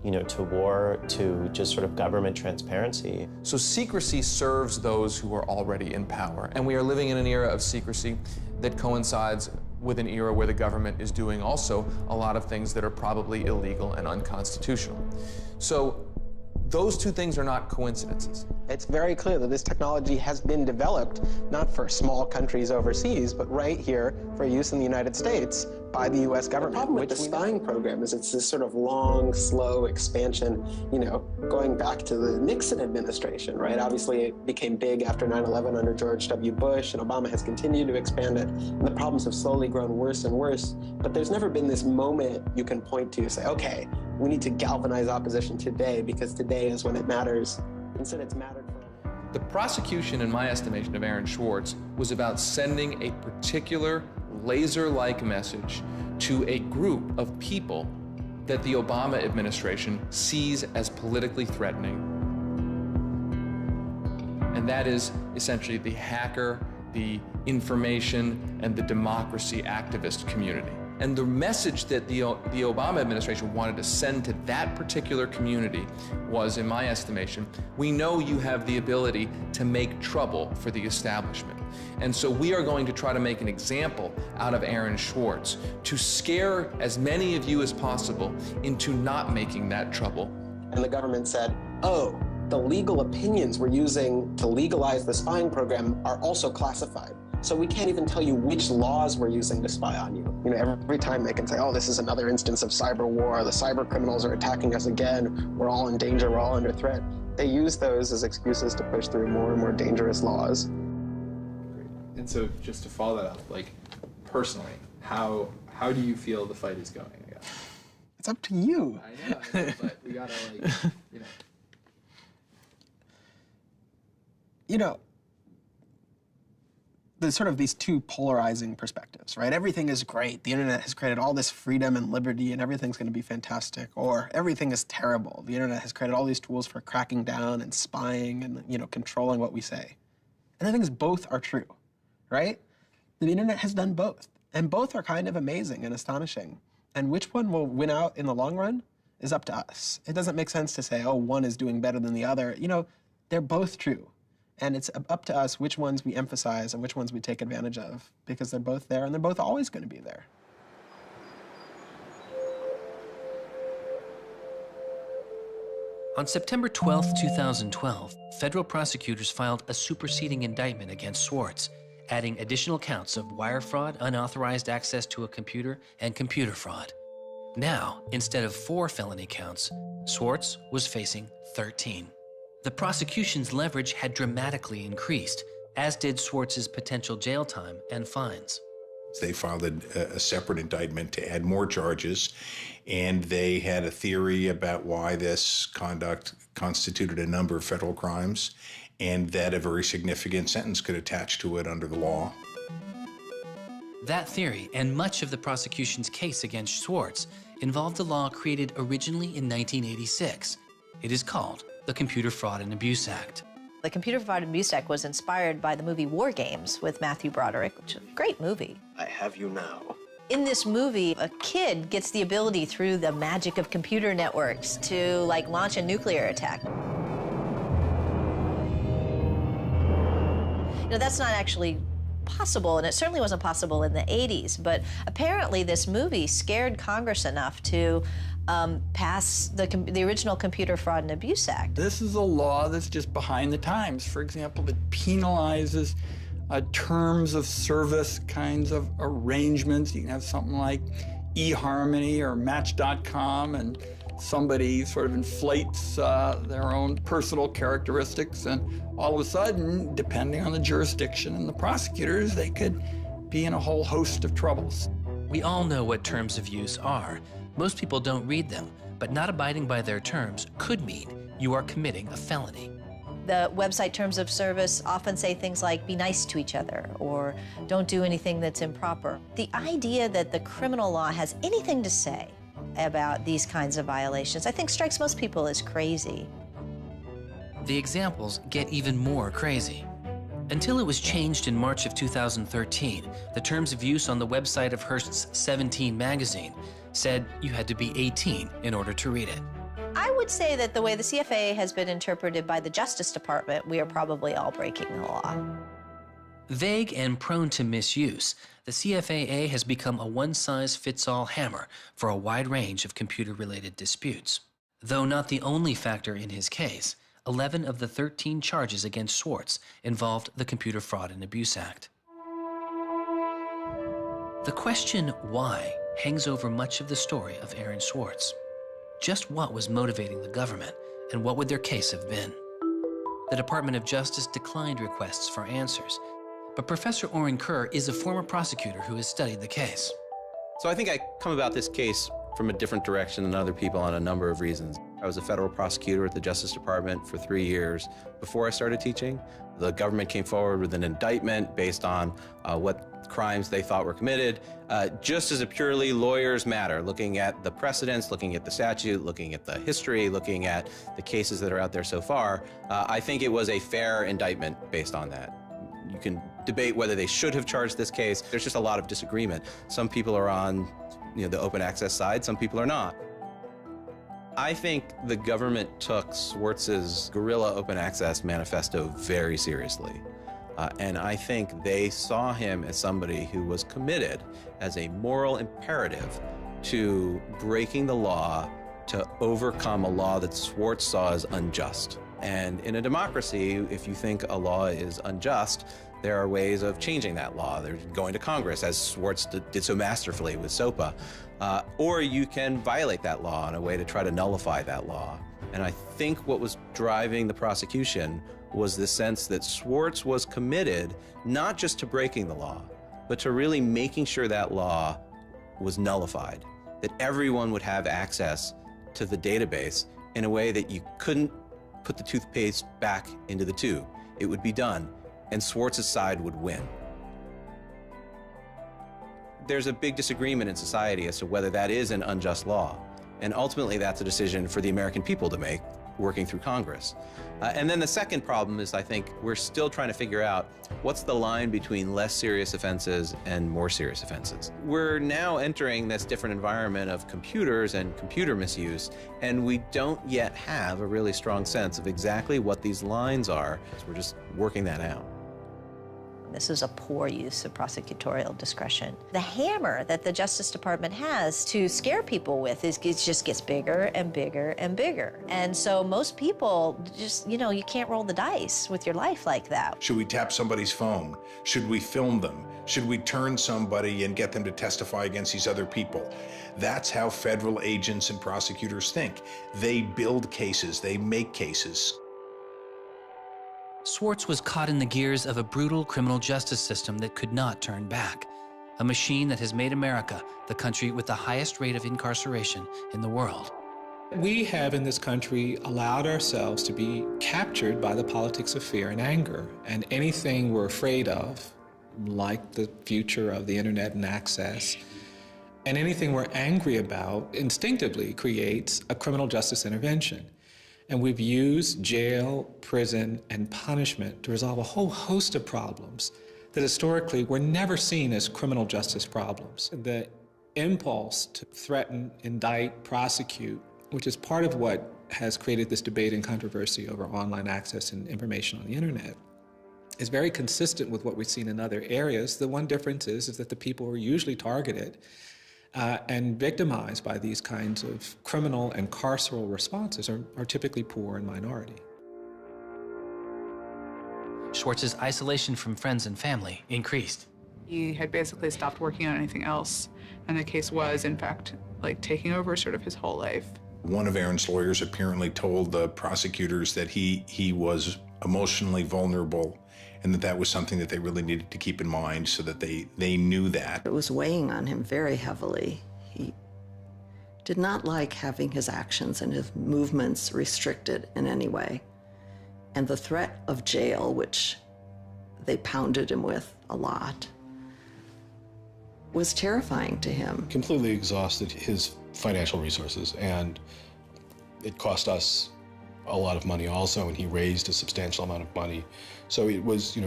you know, to war, to just sort of government transparency. So secrecy serves those who are already in power. And we are living in an era of secrecy that coincides with an era where the government is doing also a lot of things that are probably illegal and unconstitutional. So those two things are not coincidences. It's very clear that this technology has been developed not for small countries overseas, but right here for use in the United States by the U.S. government. The problem with the spying program is it's this sort of long, slow expansion, you know, going back to the Nixon administration, right? Obviously, it became big after 9/11 under George W. Bush, and Obama has continued to expand it, and the problems have slowly grown worse and worse. But there's never been this moment you can point to, say, okay, we need to galvanize opposition today because today is when it matters. Instead, it's mattered for. The prosecution, in my estimation, of Aaron Swartz was about sending a particular laser-like message to a group of people that the Obama administration sees as politically threatening. And that is essentially the hacker, the information, and the democracy activist community. And the message that the Obama administration wanted to send to that particular community was, in my estimation, we know you have the ability to make trouble for the establishment. And so we are going to try to make an example out of Aaron Swartz to scare as many of you as possible into not making that trouble. And the government said, oh, the legal opinions we're using to legalize the spying program are also classified. So we can't even tell you which laws we're using to spy on you. You know, every time they can say, oh, this is another instance of cyber war, the cyber criminals are attacking us again, we're all in danger, we're all under threat. They use those as excuses to push through more and more dangerous laws. And so just to follow that up, like personally, how do you feel the fight is going, I guess? It's up to you. I know, but we gotta like, you know. You know, there's sort of these two polarizing perspectives, right? Everything is great. The internet has created all this freedom and liberty and everything's going to be fantastic. Or everything is terrible. The internet has created all these tools for cracking down and spying and, you know, controlling what we say. And the thing is, both are true, right? The internet has done both. And both are kind of amazing and astonishing. And which one will win out in the long run is up to us. It doesn't make sense to say, oh, one is doing better than the other. You know, they're both true. And it's up to us which ones we emphasize and which ones we take advantage of, because they're both there and they're both always going to be there. On September 12, 2012, federal prosecutors filed a superseding indictment against Swartz, adding additional counts of wire fraud, unauthorized access to a computer, and computer fraud. Now, instead of 4 felony counts, Swartz was facing 13. The prosecution's leverage had dramatically increased, as did Swartz's potential jail time and fines. They filed a separate indictment to add more charges, and they had a theory about why this conduct constituted a number of federal crimes, and that a very significant sentence could attach to it under the law. That theory, and much of the prosecution's case against Swartz, involved a law created originally in 1986. It is called the Computer Fraud and Abuse Act. The Computer Fraud and Abuse Act was inspired by the movie War Games with Matthew Broderick, which is a great movie. I have you now. In this movie, a kid gets the ability through the magic of computer networks to, like, launch a nuclear attack. know, that's not actually possible, and it certainly wasn't possible in the 80s, but apparently this movie scared Congress enough to pass the original Computer Fraud and Abuse Act. This is a law that's just behind the times. For example, that penalizes terms of service kinds of arrangements. You can have something like eHarmony or Match.com, and somebody sort of inflates their own personal characteristics, and all of a sudden, depending on the jurisdiction and the prosecutors, they could be in a whole host of troubles. We all know what terms of use are. Most people don't read them, but not abiding by their terms could mean you are committing a felony. The website terms of service often say things like, be nice to each other, or don't do anything that's improper. The idea that the criminal law has anything to say about these kinds of violations, I think strikes most people as crazy. The examples get even more crazy. Until it was changed in March of 2013, the terms of use on the website of Hearst's 17 magazine said you had to be 18 in order to read it. I would say that the way the CFA has been interpreted by the Justice Department, we are probably all breaking the law. Vague and prone to misuse, the CFAA has become a one-size-fits-all hammer for a wide range of computer-related disputes. Though not the only factor in his case, 11 of the 13 charges against Swartz involved the Computer Fraud and Abuse Act. The question why hangs over much of the story of Aaron Swartz. Just what was motivating the government, and what would their case have been? The Department of Justice declined requests for answers, but Professor Aaron Kerr is a former prosecutor who has studied the case. So I think I come about this case from a different direction than other people on a number of reasons. I was a federal prosecutor at the Justice Department for 3 years before I started teaching. The government came forward with an indictment based on what crimes they thought were committed, just as a purely lawyers matter, looking at the precedents, looking at the statute, looking at the history, looking at the cases that are out there so far. I think it was a fair indictment based on that. You can debate whether they should have charged this case. There's just a lot of disagreement. Some people are on the open access side, some people are not. I think the government took Swartz's guerrilla open access manifesto very seriously. And I think they saw him as somebody who was committed as a moral imperative to breaking the law to overcome a law that Swartz saw as unjust. And in a democracy, if you think a law is unjust, there are ways of changing that law. There's going to Congress, as Swartz did so masterfully with SOPA. Or you can violate that law in a way to try to nullify that law. And I think what was driving the prosecution was the sense that Swartz was committed not just to breaking the law, but to really making sure that law was nullified, that everyone would have access to the database in a way that you couldn't put the toothpaste back into the tube. It would be done, and Swartz's side would win. There's a big disagreement in society as to whether that is an unjust law, and ultimately that's a decision for the American people to make, working through Congress. And then the second problem is, I think, we're still trying to figure out what's the line between less serious offenses and more serious offenses. We're now entering this different environment of computers and computer misuse, and we don't yet have a really strong sense of exactly what these lines are. So we're just working that out. This is a poor use of prosecutorial discretion. The hammer that the Justice Department has to scare people with it just gets bigger and bigger and bigger. And so most people just, you can't roll the dice with your life like that. Should we tap somebody's phone? Should we film them? Should we turn somebody and get them to testify against these other people? That's how federal agents and prosecutors think. They build cases, they make cases. Swartz was caught in the gears of a brutal criminal justice system that could not turn back, a machine that has made America the country with the highest rate of incarceration in the world. We have in this country allowed ourselves to be captured by the politics of fear and anger, and anything we're afraid of, like the future of the internet and access, and anything we're angry about instinctively creates a criminal justice intervention. And we've used jail, prison, and punishment to resolve a whole host of problems that historically were never seen as criminal justice problems. The impulse to threaten, indict, prosecute, which is part of what has created this debate and controversy over online access and information on the internet, is very consistent with what we've seen in other areas. The one difference is that the people who are usually targeted and victimized by these kinds of criminal and carceral responses are typically poor and minority. Swartz's isolation from friends and family increased. He had basically stopped working on anything else, and the case was, in fact, like taking over sort of his whole life. One of Aaron's lawyers apparently told the prosecutors that he was emotionally vulnerable and that was something that they really needed to keep in mind so that they knew that. It was weighing on him very heavily. He did not like having his actions and his movements restricted in any way. And the threat of jail, which they pounded him with a lot, was terrifying to him. Completely exhausted his financial resources, and it cost us a lot of money also, and he raised a substantial amount of money. So it was,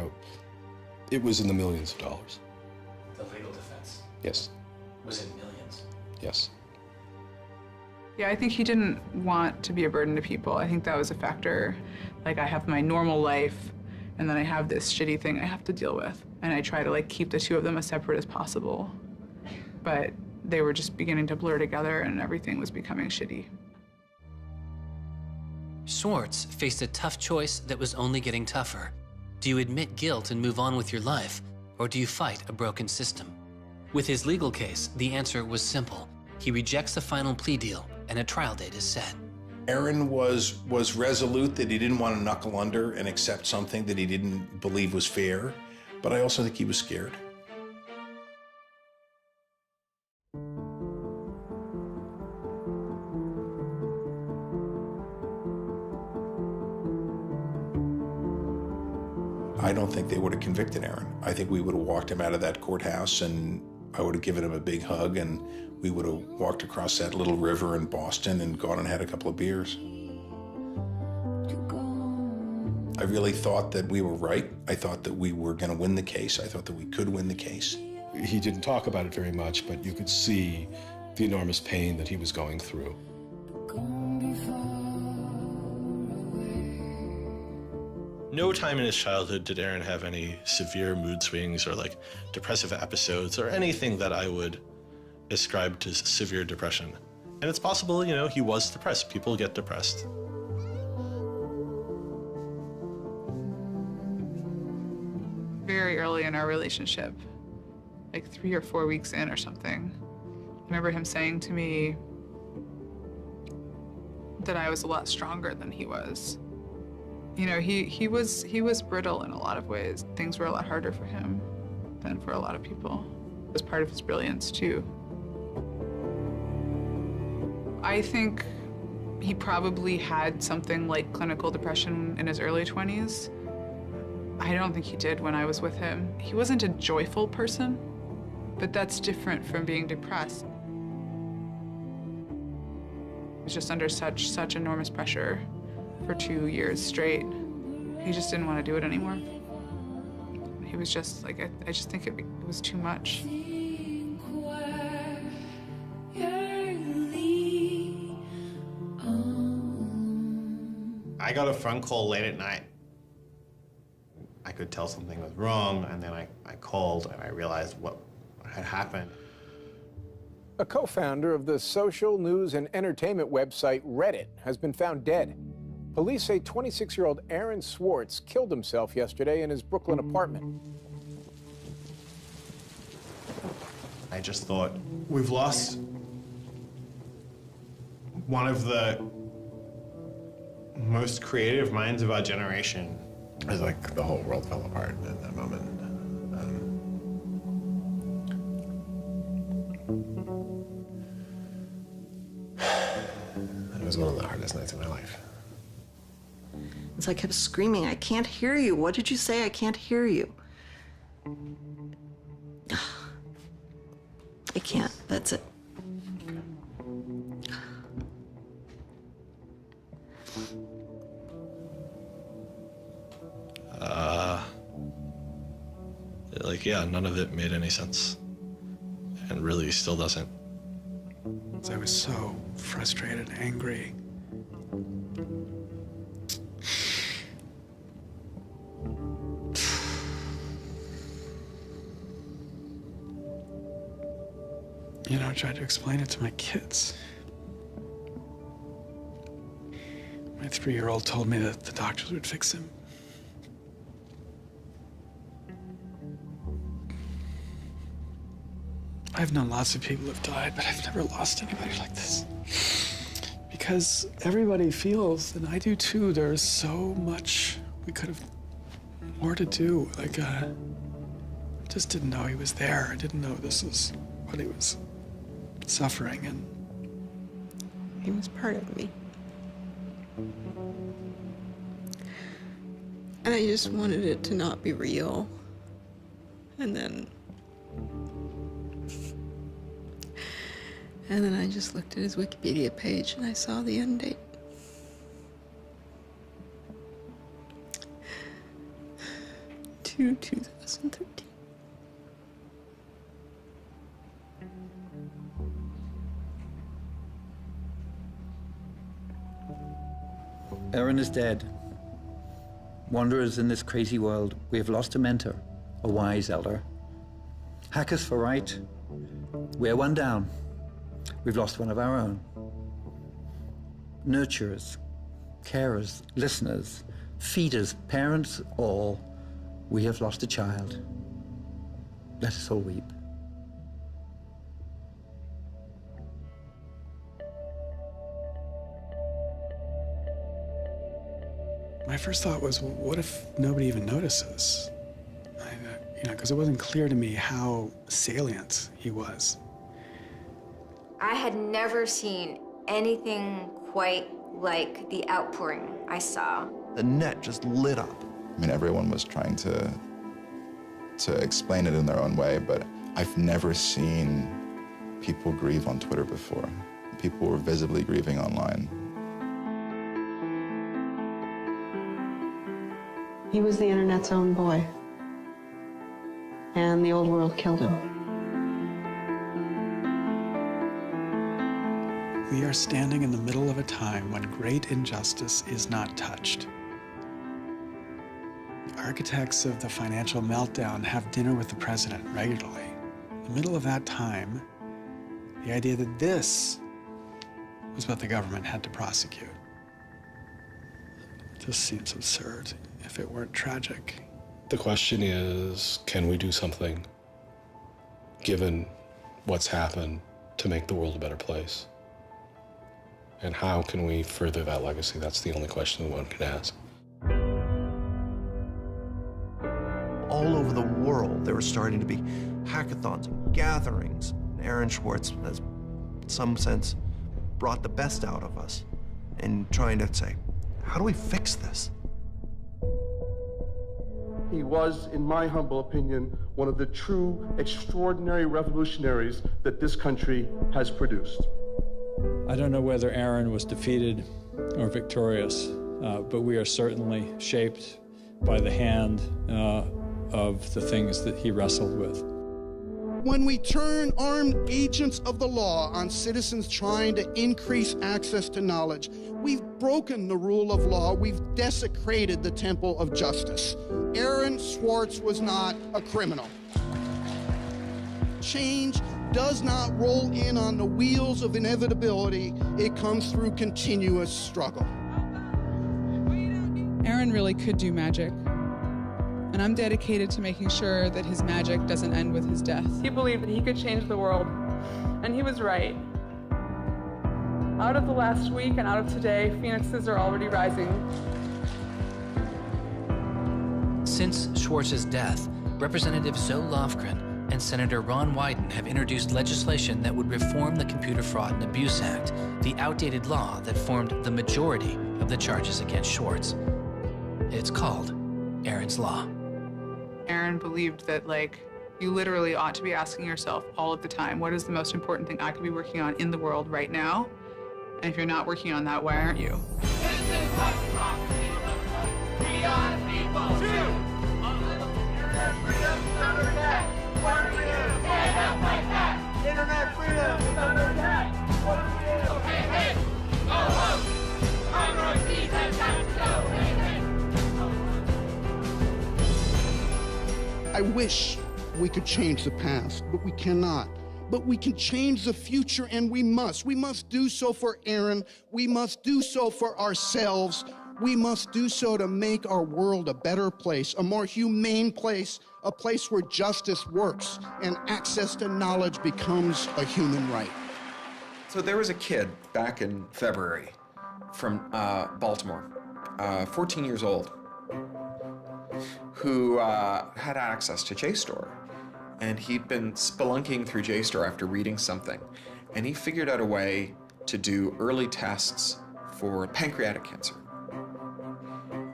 it was in the millions of dollars. The legal defense Yes, was in millions. yes. Yeah, I think he didn't want to be a burden to people. I think that was a factor. Like, I have my normal life, and then I have this shitty thing I have to deal with. And I try to keep the two of them as separate as possible. But they were just beginning to blur together, and everything was becoming shitty. Swartz faced a tough choice that was only getting tougher. Do you admit guilt and move on with your life, or do you fight a broken system? With his legal case, the answer was simple. He rejects the final plea deal, and a trial date is set. Aaron was resolute that he didn't want to knuckle under and accept something that he didn't believe was fair, but I also think he was scared. I don't think they would have convicted Aaron. I think we would have walked him out of that courthouse, and I would have given him a big hug, and we would have walked across that little river in Boston and gone and had a couple of beers. I really thought that we were right. I thought that we were going to win the case. I thought that we could win the case. He didn't talk about it very much, but you could see the enormous pain that he was going through. No time in his childhood did Aaron have any severe mood swings or depressive episodes or anything that I would ascribe to severe depression. And it's possible, he was depressed. People get depressed. Very early in our relationship, 3 or 4 weeks in or something, I remember him saying to me that I was a lot stronger than he was. He was brittle in a lot of ways. Things were a lot harder for him than for a lot of people. It was part of his brilliance, too. I think he probably had something like clinical depression in his early 20s. I don't think he did when I was with him. He wasn't a joyful person, but that's different from being depressed. He was just under such enormous pressure for 2 years straight. He just didn't want to do it anymore. He was just I just think it was too much. I got a phone call late at night. I could tell something was wrong, and then I called and I realized what had happened. A co-founder of the social news and entertainment website Reddit has been found dead. Police say 26-year-old Aaron Swartz killed himself yesterday in his Brooklyn apartment. I just thought, we've lost one of the most creative minds of our generation. It was like the whole world fell apart at that moment. It was one of the hardest nights of my life. As I kept screaming, I can't hear you. What did you say? I can't hear you. I can't. That's it. Yeah, none of it made any sense. And really still doesn't. I was so frustrated, angry. You know, I tried to explain it to my kids. My 3-year-old told me that the doctors would fix him. I've known lots of people who've died, but I've never lost anybody like this. Because everybody feels, and I do too, there's so much we could have more to do. Like, I just didn't know he was there. I didn't know this was what he was suffering, and he was part of me. And I just wanted it to not be real. And then I just looked at his Wikipedia page and I saw the end date. To 2013. Aaron is dead. Wanderers in this crazy world, we have lost a mentor, a wise elder. Hackers for right, we're one down. We've lost one of our own. Nurturers, carers, listeners, feeders, parents, all, we have lost a child. Let us all weep. my first thought was, well, what if nobody even notices? Because it wasn't clear to me how salient he was. I had never seen anything quite like the outpouring I saw. The net just lit up. I mean, everyone was trying to explain it in their own way, but I've never seen people grieve on Twitter before. People were visibly grieving online. He was the internet's own boy, and the old world killed him. We are standing in the middle of a time when great injustice is not touched. Architects of the financial meltdown have dinner with the president regularly. In the middle of that time, the idea that this was what the government had to prosecute just seems absurd if it weren't tragic. The question is, can we do something, given what's happened, to make the world a better place? And how can we further that legacy? That's the only question one can ask. All over the world, there were starting to be hackathons and gatherings. Aaron Swartz, has, in some sense, brought the best out of us in trying to say, how do we fix this? He was, in my humble opinion, one of the true extraordinary revolutionaries that this country has produced. I don't know whether Aaron was defeated or victorious, but we are certainly shaped by the hand of the things that he wrestled with. When we turn armed agents of the law on citizens trying to increase access to knowledge, we've broken the rule of law, we've desecrated the temple of justice. Aaron Swartz was not a criminal. Change does not roll in on the wheels of inevitability, it comes through continuous struggle. Aaron really could do magic. And I'm dedicated to making sure that his magic doesn't end with his death. He believed that he could change the world, and he was right. Out of the last week and out of today, phoenixes are already rising. Since Swartz's death, Representative Zoe Lofgren and Senator Ron Wyden have introduced legislation that would reform the Computer Fraud and Abuse Act, the outdated law that formed the majority of the charges against Swartz. It's called Aaron's Law. Aaron believed that, you literally ought to be asking yourself all of the time, what is the most important thing I could be working on in the world right now? And if you're not working on that, why aren't you? Internet freedom is under attack. What do we do? Hey, hey, go home. Minorities have got to go. Hey, hey. I wish we could change the past, but we cannot. but we can change the future, and we must. We must do so for Aaron. We must do so for ourselves. We must do so to make our world a better place, a more humane place, a place where justice works and access to knowledge becomes a human right. So there was a kid back in February from Baltimore, 14 years old, who had access to JSTOR. And he'd been spelunking through JSTOR after reading something. And he figured out a way to do early tests for pancreatic cancer.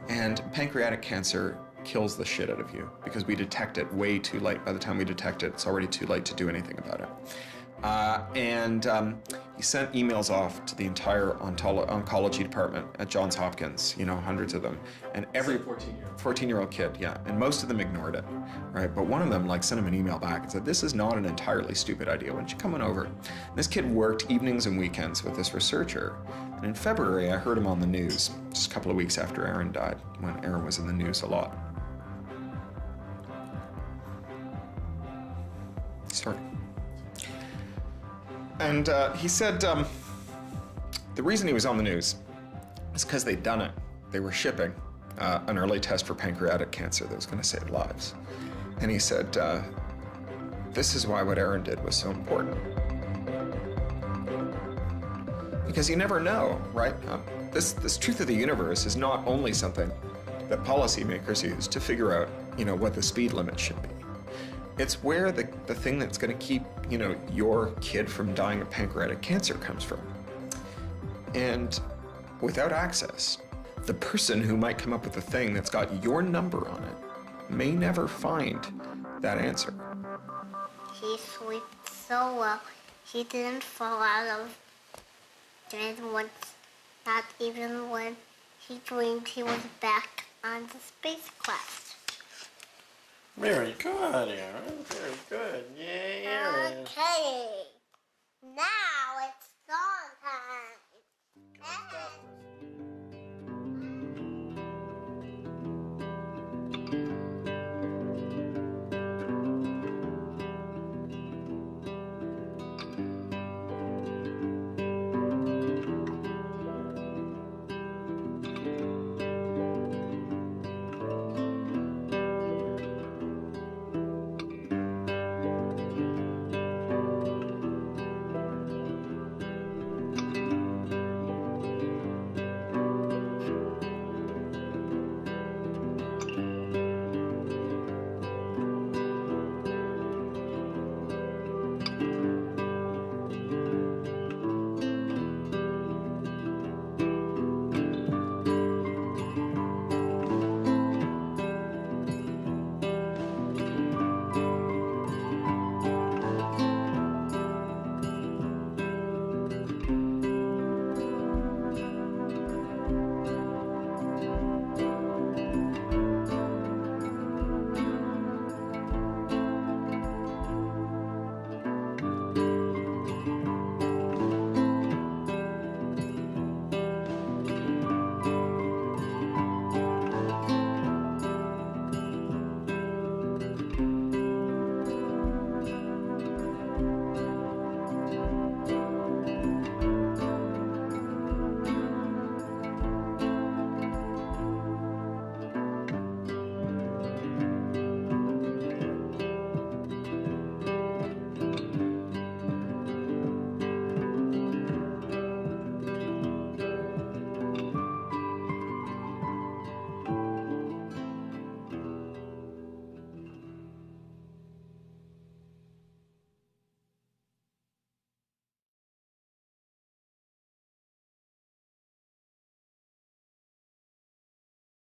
And pancreatic cancer kills the shit out of you because we detect it way too late. By the time we detect it, it's already too late to do anything about it. He sent emails off to the entire oncology department at Johns Hopkins, you know, hundreds of them. And every 14-year-old kid, yeah. And most of them ignored it, right? But one of them sent him an email back and said, this is not an entirely stupid idea. Why don't you come on over? And this kid worked evenings and weekends with this researcher. And in February, I heard him on the news, just a couple of weeks after Aaron died, when Aaron was in the news a lot. Sorry. And he said the reason he was on the news is because they'd done it. They were shipping an early test for pancreatic cancer that was going to save lives. And he said, this is why what Aaron did was so important. Because you never know, right? This truth of the universe is not only something that policymakers use to figure out, you know, what the speed limit should be. It's where the thing that's going to keep, you know, your kid from dying of pancreatic cancer comes from. And without access, the person who might come up with the thing that's got your number on it may never find that answer. He slept so well, he didn't fall out of bed once, not even when he dreamed he was back on the spacecraft. Very good, Aaron. Very good. Yay, Aaron. Okay. Now it's song time.